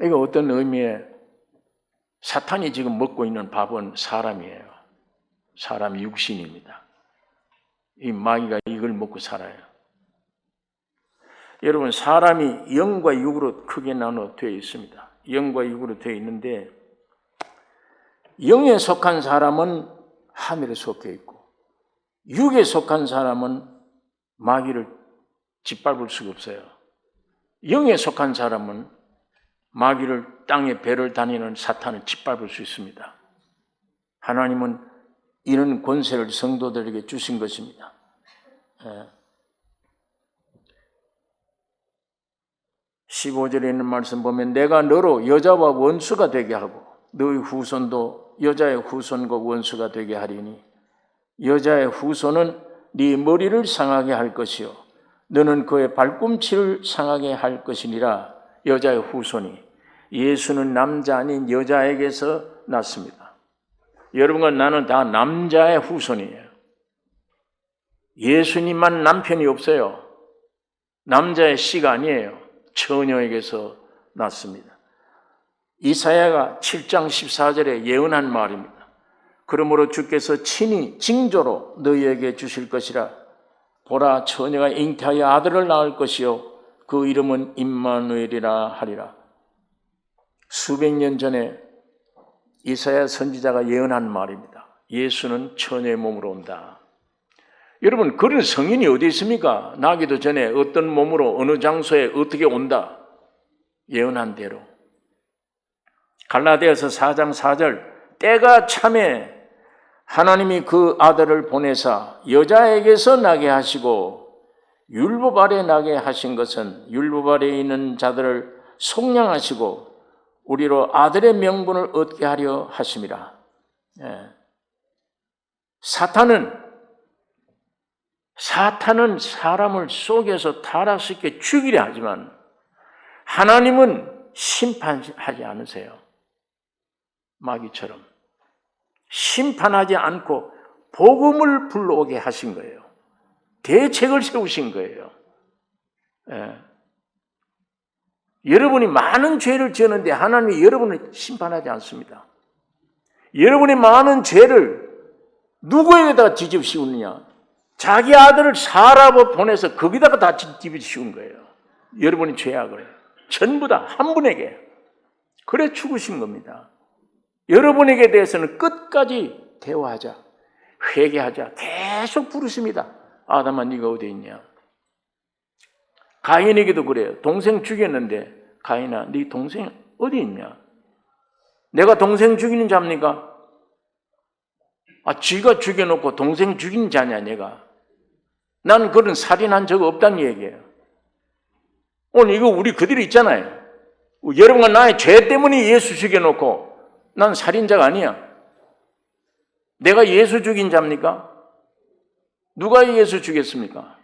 이거 어떤 의미에 사탄이 지금 먹고 있는 밥은 사람이에요. 사람 육신입니다. 이 마귀가 이걸 먹고 살아요. 여러분, 사람이 영과 육으로 크게 나눠 되어 있습니다. 영과 육으로 되어 있는데 영에 속한 사람은 하늘에 속해 있고 육에 속한 사람은 마귀를 짓밟을 수가 없어요. 영에 속한 사람은 마귀를 땅에 배를 다니는 사탄을 짓밟을 수 있습니다. 하나님은 이런 권세를 성도들에게 주신 것입니다. 15절에 있는 말씀 보면 내가 너로 여자와 원수가 되게 하고 너의 후손도 여자의 후손과 원수가 되게 하리니 여자의 후손은 네 머리를 상하게 할 것이요 너는 그의 발꿈치를 상하게 할 것이니라. 여자의 후손이 예수는 남자 아닌 여자에게서 났습니다. 여러분과 나는 다 남자의 후손이에요. 예수님만 남편이 없어요. 남자의 씨가 아니에요. 처녀에게서 났습니다. 이사야가 7장 14절에 예언한 말입니다. 그러므로 주께서 친히 징조로 너희에게 주실 것이라. 보라, 처녀가 잉태하여 아들을 낳을 것이요 그 이름은 임마누엘이라 하리라. 수백 년 전에 이사야 선지자가 예언한 말입니다. 예수는 처녀의 몸으로 온다. 여러분, 그런 성인이 어디 있습니까? 나기도 전에 어떤 몸으로 어느 장소에 어떻게 온다. 예언한 대로. 갈라디아서 4장 4절, 때가 참에 하나님이 그 아들을 보내사 여자에게서 나게 하시고 율법 아래 나게 하신 것은 율법 아래 있는 자들을 속량하시고 우리로 아들의 명분을 얻게 하려 하심이라. 사탄은 사람을 속여서 타락시켜 죽이려 하지만 하나님은 심판하지 않으세요. 마귀처럼 심판하지 않고 복음을 불러오게 하신 거예요. 대책을 세우신 거예요. 여러분이 많은 죄를 지었는데 하나님이 여러분을 심판하지 않습니다. 여러분이 많은 죄를 누구에게다가 뒤집어 씌우느냐? 자기 아들을 사람으로 보내서 거기다가 다 뒤집어 씌운 거예요. 여러분의 죄악을 전부 다 한 분에게. 그래 죽으신 겁니다. 여러분에게 대해서는 끝까지 대화하자, 회개하자 계속 부르십니다. 아담아 네가 어디 있냐? 가인에게도 그래요. 동생 죽였는데 가인아 네 동생 어디 있냐? 내가 동생 죽이는 자입니까? 쥐가 죽여놓고 동생 죽인 자냐 내가? 나는 그런 살인한 적 없다는 얘기예요. 오늘 이거 우리 그대로 있잖아요. 여러분과 나의 죄 때문에 예수 죽여놓고 난 살인자가 아니야. 내가 예수 죽인 자입니까? 누가 예수 죽였습니까?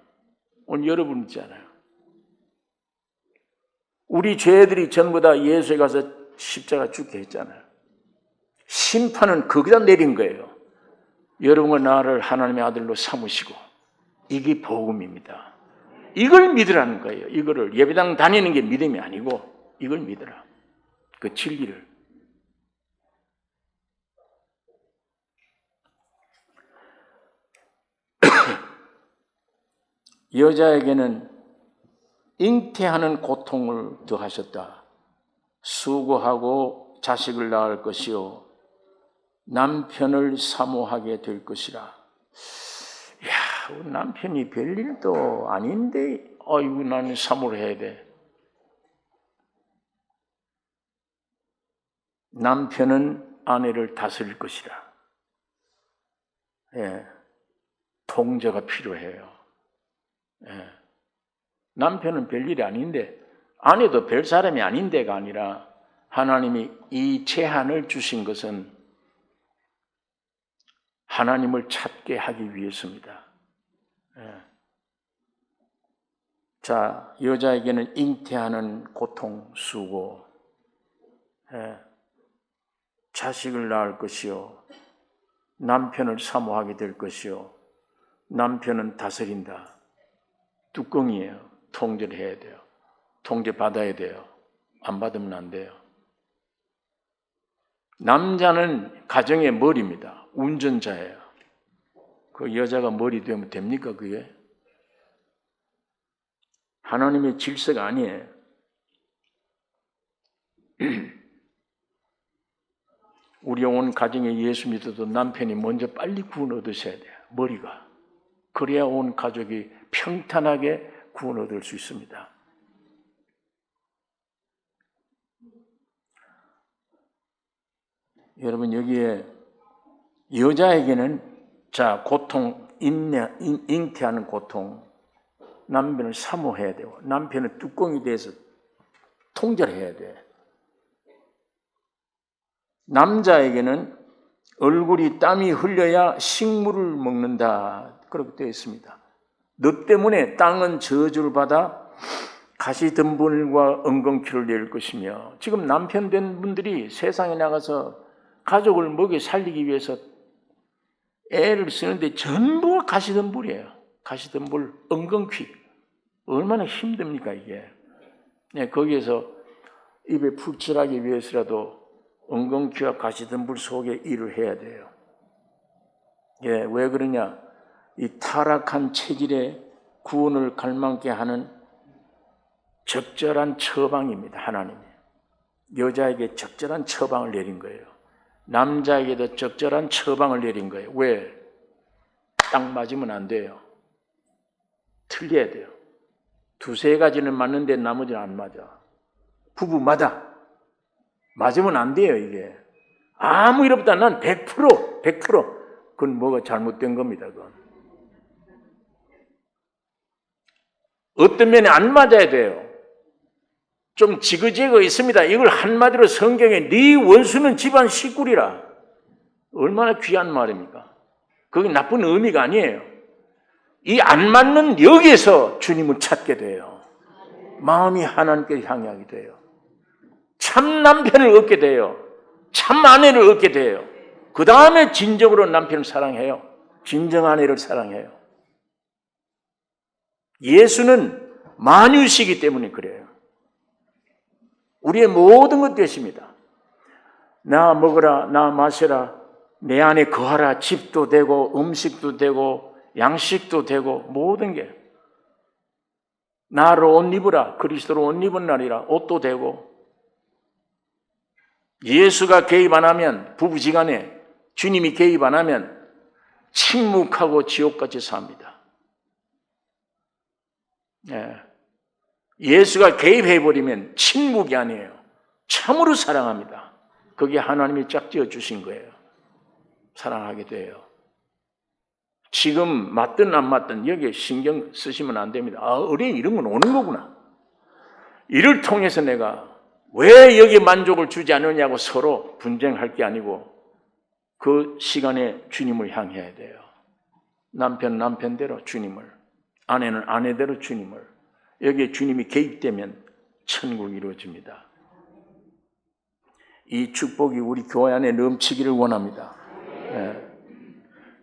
오늘 여러분 있잖아요. 우리 죄들이 전부 다 예수에 가서 십자가 죽게 했잖아요. 심판은 거기다 내린 거예요. 여러분과 나를 하나님의 아들로 삼으시고 이게 복음입니다. 이걸 믿으라는 거예요. 이거를 예배당 다니는 게 믿음이 아니고 이걸 믿으라. 그 진리를. 여자에게는 잉태하는 고통을 더하셨다. 수고하고 자식을 낳을 것이요 남편을 사모하게 될 것이라. 야, 남편이 별일도 아닌데 아이고 나는 사모를 해야 돼. 남편은 아내를 다스릴 것이라. 통제가 필요해요. 남편은 별일이 아닌데 아내도 별 사람이 아닌데가 아니라 하나님이 이 제한을 주신 것은 하나님을 찾게 하기 위해서입니다. 자, 여자에게는 잉태하는 고통, 수고, 자식을 낳을 것이요 남편을 사모하게 될 것이요 남편은 다스린다. 뚜껑이에요. 통제를 해야 돼요. 통제 받아야 돼요. 안 받으면 안 돼요. 남자는 가정의 머리입니다. 운전자예요. 그 여자가 머리 되면 됩니까 그게? 하나님의 질서가 아니에요. 우리 온 가정에 예수 믿어도 남편이 먼저 빨리 구원 얻으셔야 돼요. 머리가. 그래야 온 가족이 평탄하게 구원 얻을 수 있습니다. 여러분 여기에 여자에게는 자 고통, 잉태하는 고통, 남편을 사모해야 되고 남편은 뚜껑이 돼서 통제를 해야 돼. 남자에게는 얼굴이 땀이 흘려야 식물을 먹는다. 그렇게 되어 있습니다. 너 때문에 땅은 저주를 받아 가시덤불과 엉겅퀴를 낼 것이며 지금 남편 된 분들이 세상에 나가서 가족을 먹여 살리기 위해서 애를 쓰는데 전부가 가시덤불이에요. 가시덤불, 엉겅퀴. 얼마나 힘듭니까 이게. 거기에서 입에 풀칠하기 위해서라도 엉겅퀴와 가시덤불 속에 일을 해야 돼요. 왜 그러냐? 이 타락한 체질의 구원을 갈망케 하는 적절한 처방입니다. 하나님이. 여자에게 적절한 처방을 내린 거예요. 남자에게도 적절한 처방을 내린 거예요. 왜? 딱 맞으면 안 돼요. 틀려야 돼요. 두세 가지는 맞는데 나머지는 안 맞아. 부부마다 맞으면 안 돼요, 이게. 아무 일 없다. 난 100%. 그건 뭐가 잘못된 겁니다, 그건. 어떤 면에 안 맞아야 돼요. 좀 지그재그 있습니다. 이걸 한마디로 성경에 네 원수는 집안 식구리라. 얼마나 귀한 말입니까? 그게 나쁜 의미가 아니에요. 이 안 맞는 여기에서 주님을 찾게 돼요. 마음이 하나님께 향하게 돼요. 참 남편을 얻게 돼요. 참 아내를 얻게 돼요. 그 다음에 진정으로 남편을 사랑해요. 진정 아내를 사랑해요. 예수는 만유시기 때문에 그래요. 우리의 모든 것 되십니다. 나 먹으라, 나 마셔라, 내 안에 거하라. 집도 되고 음식도 되고 양식도 되고 모든 게. 나로 옷 입으라. 그리스도로 옷 입은 날이라. 옷도 되고. 예수가 개입 안 하면 부부지간에 주님이 개입 안 하면 침묵하고 지옥같이 삽니다. 예수가 개입해버리면 침묵이 아니에요. 참으로 사랑합니다. 그게 하나님이 짝지어 주신 거예요. 사랑하게 돼요. 지금 맞든 안 맞든 여기에 신경 쓰시면 안 됩니다. 아, 어린이 이런 건 오는 거구나. 이를 통해서 내가 왜 여기에 만족을 주지 않느냐고 서로 분쟁할 게 아니고 그 시간에 주님을 향해야 돼요. 남편 남편대로 주님을, 아내는 아내대로 주님을. 여기에 주님이 개입되면 천국이 이루어집니다. 이 축복이 우리 교회 안에 넘치기를 원합니다.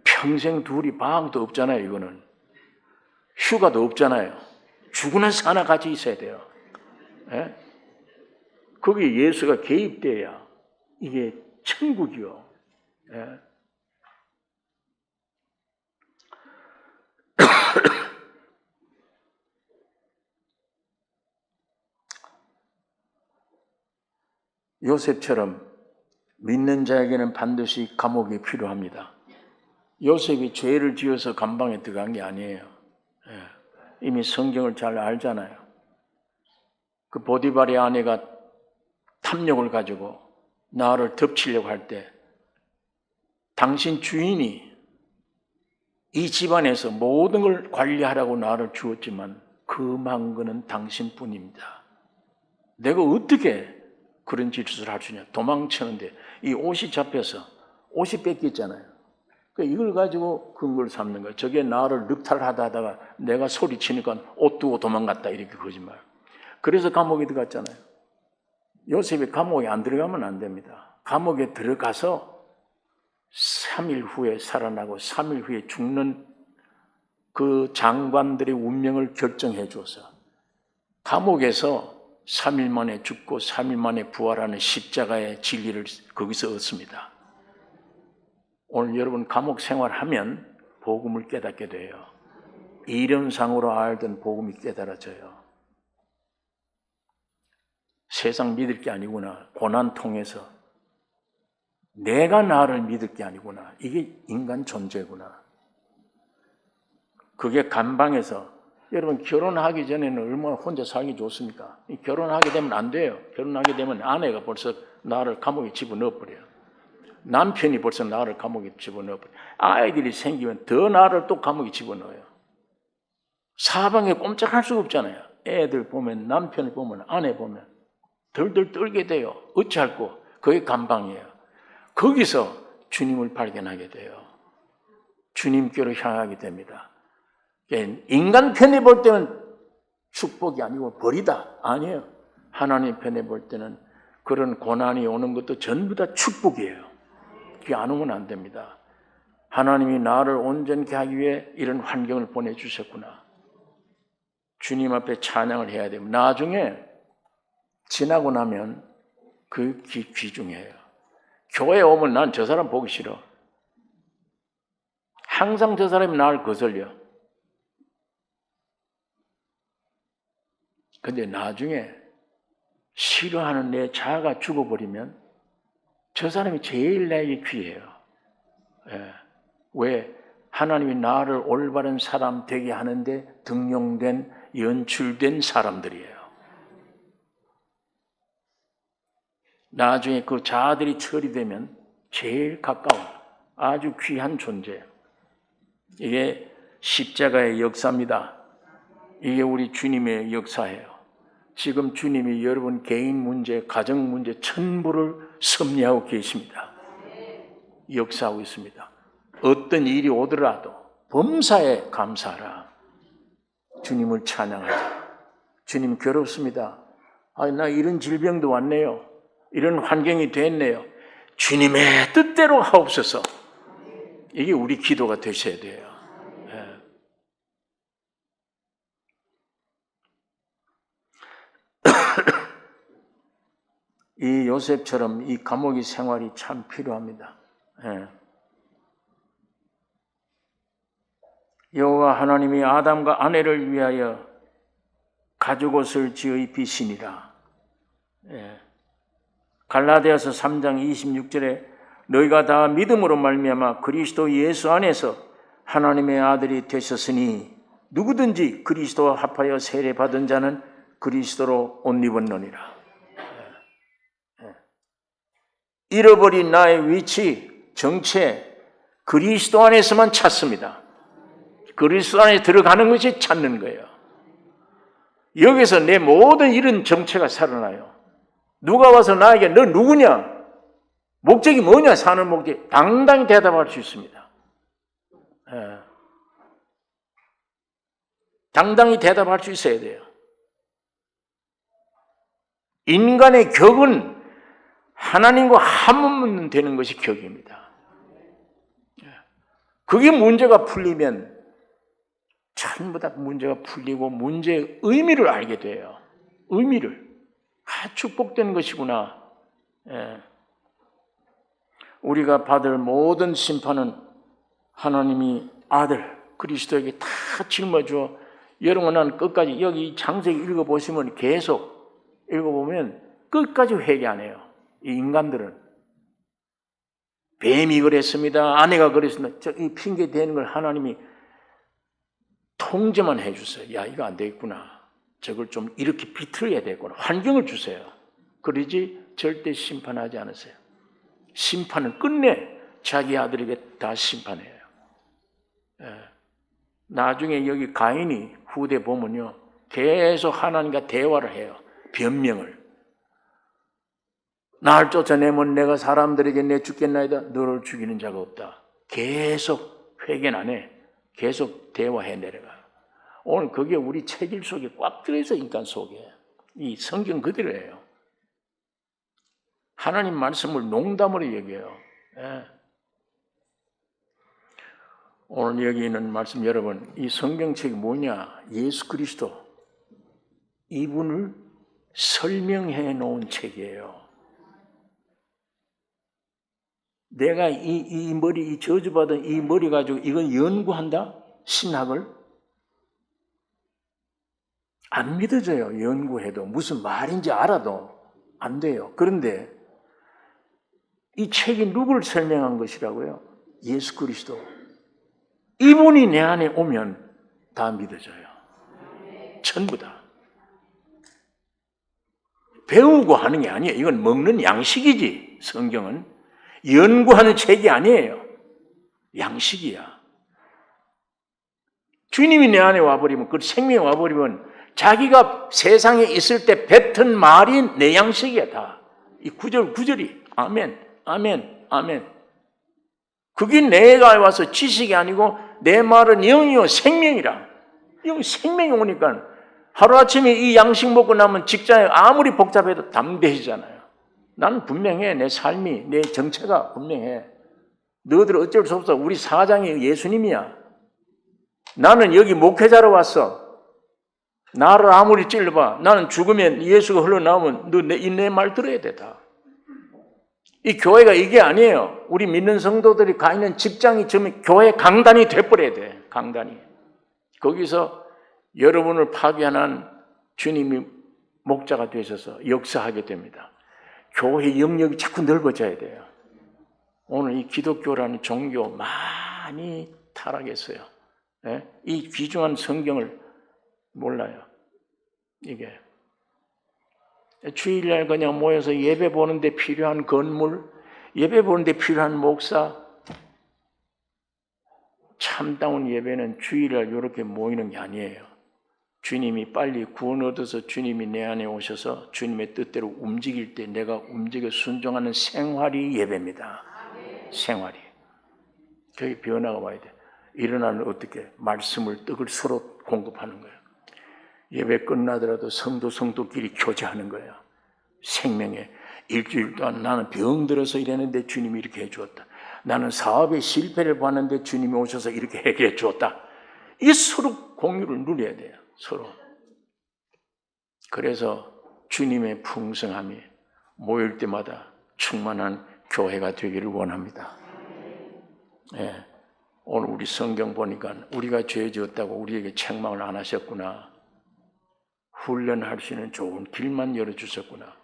평생 둘이 방도 없잖아요. 이거는 휴가도 없잖아요. 죽으나 사나 같이 있어야 돼요. 거기에 예수가 개입돼야 이게 천국이요. 요셉처럼 믿는 자에게는 반드시 감옥이 필요합니다. 요셉이 죄를 지어서 감방에 들어간 게 아니에요. 이미 성경을 잘 알잖아요. 그 보디발의 아내가 탐욕을 가지고 나를 덮치려고 할 때 당신 주인이 이 집안에서 모든 걸 관리하라고 나를 주었지만 금한 거는 당신뿐입니다. 내가 어떻게 그런 짓을 할 수 있냐. 도망치는데 이 옷이 잡혀서 옷이 뺏겼잖아요. 그러니까 이걸 가지고 근거를 삼는 거예요. 저게 나를 늑탈하다가 내가 소리치니까 옷 두고 도망갔다 이렇게 거짓말. 그래서 감옥에 들어갔잖아요. 요셉이 감옥에 안 들어가면 안 됩니다. 감옥에 들어가서 3일 후에 살아나고 3일 후에 죽는 그 장관들의 운명을 결정해 줘서 감옥에서 3일 만에 죽고 3일 만에 부활하는 십자가의 진리를 거기서 얻습니다. 오늘 여러분 감옥 생활하면 복음을 깨닫게 돼요. 이론상으로 알던 복음이 깨달아져요. 세상 믿을 게 아니구나. 고난 통해서 내가 나를 믿을 게 아니구나. 이게 인간 존재구나. 그게 감방에서 여러분 결혼하기 전에는 얼마나 혼자 살기 좋습니까? 결혼하게 되면 안 돼요. 결혼하게 되면 아내가 벌써 나를 감옥에 집어넣어버려요. 남편이 벌써 나를 감옥에 집어넣어버려요. 아이들이 생기면 더 나를 또 감옥에 집어넣어요. 사방에 꼼짝할 수가 없잖아요. 애들 보면 남편을 보면 아내 보면 덜덜 떨게 돼요. 어찌할꼬 그게 감방이에요. 거기서 주님을 발견하게 돼요. 주님께로 향하게 됩니다. 인간 편에 볼 때는 축복이 아니고 벌이다. 아니에요. 하나님 편에 볼 때는 그런 고난이 오는 것도 전부 다 축복이에요. 그게 안 오면 안 됩니다. 하나님이 나를 온전케 하기 위해 이런 환경을 보내주셨구나. 주님 앞에 찬양을 해야 됩니다. 나중에 지나고 나면 그 귀중해요. 교회에 오면 난 저 사람 보기 싫어. 항상 저 사람이 나를 거슬려. 근데 나중에 싫어하는 내 자아가 죽어버리면 저 사람이 제일 나에게 귀해요. 왜? 하나님이 나를 올바른 사람 되게 하는데 등용된, 연출된 사람들이에요. 나중에 그 자아들이 처리되면 제일 가까운 아주 귀한 존재예요. 이게 십자가의 역사입니다. 이게 우리 주님의 역사예요. 지금 주님이 여러분 개인 문제, 가정 문제 전부를 섭리하고 계십니다. 역사하고 있습니다. 어떤 일이 오더라도 범사에 감사하라. 주님을 찬양하자. 주님 괴롭습니다. 나 이런 질병도 왔네요. 이런 환경이 됐네요. 주님의 뜻대로 하옵소서. 이게 우리 기도가 되셔야 돼요. 이 요셉처럼 이 감옥의 생활이 참 필요합니다. 여호와 하나님이 아담과 아내를 위하여 가죽옷을 지어 입히시니라. 갈라디아서 3장 26절에 너희가 다 믿음으로 말미암아 그리스도 예수 안에서 하나님의 아들이 되셨으니 누구든지 그리스도와 합하여 세례 받은 자는 그리스도로 옷 입었느니라. 잃어버린 나의 위치, 정체, 그리스도 안에서만 찾습니다. 그리스도 안에 들어가는 것이 찾는 거예요. 여기서 내 모든 이런 정체가 살아나요. 누가 와서 나에게 너 누구냐? 목적이 뭐냐? 사는 목적 당당히 대답할 수 있습니다. 당당히 대답할 수 있어야 돼요. 인간의 격은 하나님과 한 번만 되는 것이 격입니다. 그게 문제가 풀리면 전부 다 문제가 풀리고 문제의 의미를 알게 돼요. 의미를. 축복된 것이구나. 우리가 받을 모든 심판은 하나님이 아들 그리스도에게 다 짊어져. 여러분, 난 끝까지 여기 창세기 읽어보시면 계속 읽어보면 끝까지 회개 안 해요. 이 인간들은 뱀이 그랬습니다. 아내가 그랬습니다. 이 핑계 대는 걸 하나님이 통제만 해주세요. 야, 이거 안 되겠구나. 저걸 좀 이렇게 비틀어야 되겠구나. 환경을 주세요. 그러지 절대 심판하지 않으세요. 심판은 끝내 자기 아들에게 다 심판해요. 나중에 여기 가인이 후대 보면요, 계속 하나님과 대화를 해요. 변명을. 날 쫓아내면 내가 사람들에게 내 죽겠나이다. 너를 죽이는 자가 없다. 계속 회개는 안 해. 계속 대화해 내려가요. 오늘 그게 우리 체질 속에 꽉 들어있어. 인간 속에. 이 성경 그대로예요. 하나님 말씀을 농담으로 얘기해요. 오늘 여기 있는 말씀 여러분, 이 성경책이 뭐냐? 예수 그리스도 이분을 설명해 놓은 책이에요. 내가 이 머리, 이 저주받은 이 머리 가지고 이건 연구한다? 신학을? 안 믿어져요. 연구해도. 무슨 말인지 알아도 안 돼요. 그런데 이 책이 누구를 설명한 것이라고요? 예수 그리스도. 이분이 내 안에 오면 다 믿어져요. 전부 다. 배우고 하는 게 아니에요. 이건 먹는 양식이지. 성경은 연구하는 책이 아니에요. 양식이야. 주님이 내 안에 와버리면, 그 생명이 와버리면 자기가 세상에 있을 때 뱉은 말이 내 양식이야. 다. 이 구절이 아멘, 아멘, 아멘. 그게 내가 와서 지식이 아니고 내 말은 영이요 생명이라. 영 생명이 오니까 하루아침에 이 양식 먹고 나면 직장에 아무리 복잡해도 담대해지잖아요. 나는 분명해. 내 삶이, 내 정체가 분명해. 너희들 어쩔 수 없어. 우리 사장이 예수님이야. 나는 여기 목회자로 왔어. 나를 아무리 찔러봐. 나는 죽으면 예수가 흘러나오면 너 내 말 들어야 돼. 다. 이 교회가 이게 아니에요. 우리 믿는 성도들이 가 있는 직장이 좀 교회 강단이 돼버려야 돼. 강단이. 거기서 여러분을 파괴하는 주님이 목자가 되셔서 역사하게 됩니다. 교회 영역이 자꾸 넓어져야 돼요. 오늘 이 기독교라는 종교 많이 타락했어요. 예? 이 귀중한 성경을 몰라요. 이게 주일날 그냥 모여서 예배 보는데 필요한 건물, 예배 보는데 필요한 목사, 참다운 예배는 주일날 이렇게 모이는 게 아니에요. 주님이 빨리 구원 얻어서 주님이 내 안에 오셔서 주님의 뜻대로 움직일 때 내가 움직여 순종하는 생활이 예배입니다. 생활이. 저기 변화가 와야 돼. 일어나는 어떻게? 말씀을 떡을 서로 공급하는 거예요. 예배 끝나더라도 성도끼리 교제하는 거예요. 생명에. 일주일 동안 나는 병들어서 이랬는데 주님이 이렇게 해주었다. 나는 사업에 실패를 봤는데 주님이 오셔서 이렇게 해결해 주었다. 이 서로 공유를 누려야 돼요. 서로. 그래서 주님의 풍성함이 모일 때마다 충만한 교회가 되기를 원합니다. 예. 오늘 우리 성경 보니까 우리가 죄 지었다고 우리에게 책망을 안 하셨구나. 훈련할 수 있는 좋은 길만 열어주셨구나.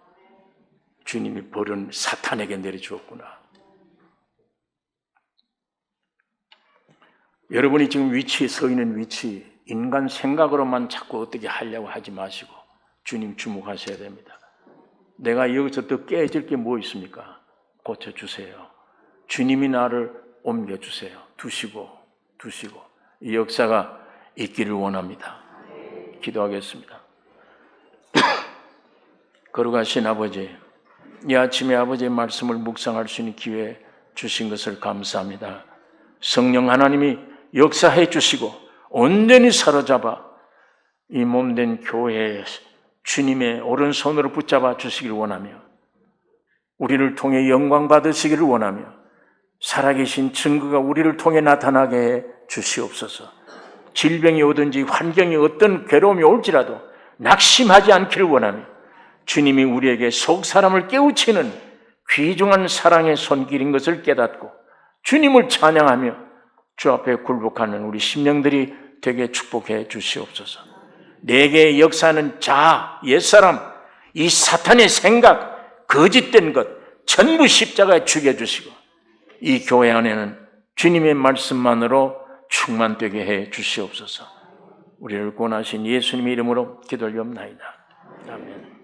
주님이 벌은 사탄에게 내려주었구나. 여러분이 지금 위치에 서 있는 위치, 인간 생각으로만 자꾸 어떻게 하려고 하지 마시고 주님 주목하셔야 됩니다. 내가 여기서 더 깨질 게 뭐 있습니까? 고쳐주세요. 주님이 나를 옮겨주세요. 두시고 이 역사가 있기를 원합니다. 기도하겠습니다. 거룩하신 아버지, 이 아침에 아버지의 말씀을 묵상할 수 있는 기회 주신 것을 감사합니다. 성령 하나님이 역사해 주시고 온전히 사로잡아 이 몸된 교회에 주님의 오른손으로 붙잡아 주시기를 원하며 우리를 통해 영광 받으시기를 원하며 살아계신 증거가 우리를 통해 나타나게 해 주시옵소서. 질병이 오든지 환경이 어떤 괴로움이 올지라도 낙심하지 않기를 원하며 주님이 우리에게 속 사람을 깨우치는 귀중한 사랑의 손길인 것을 깨닫고 주님을 찬양하며 주 앞에 굴복하는 우리 심령들이 되게 축복해 주시옵소서. 내게 역사하는 자아, 옛사람, 이 사탄의 생각, 거짓된 것 전부 십자가에 죽여주시고 이 교회 안에는 주님의 말씀만으로 충만되게 해 주시옵소서. 우리를 구원하신 예수님의 이름으로 기도하옵나이다. 아멘.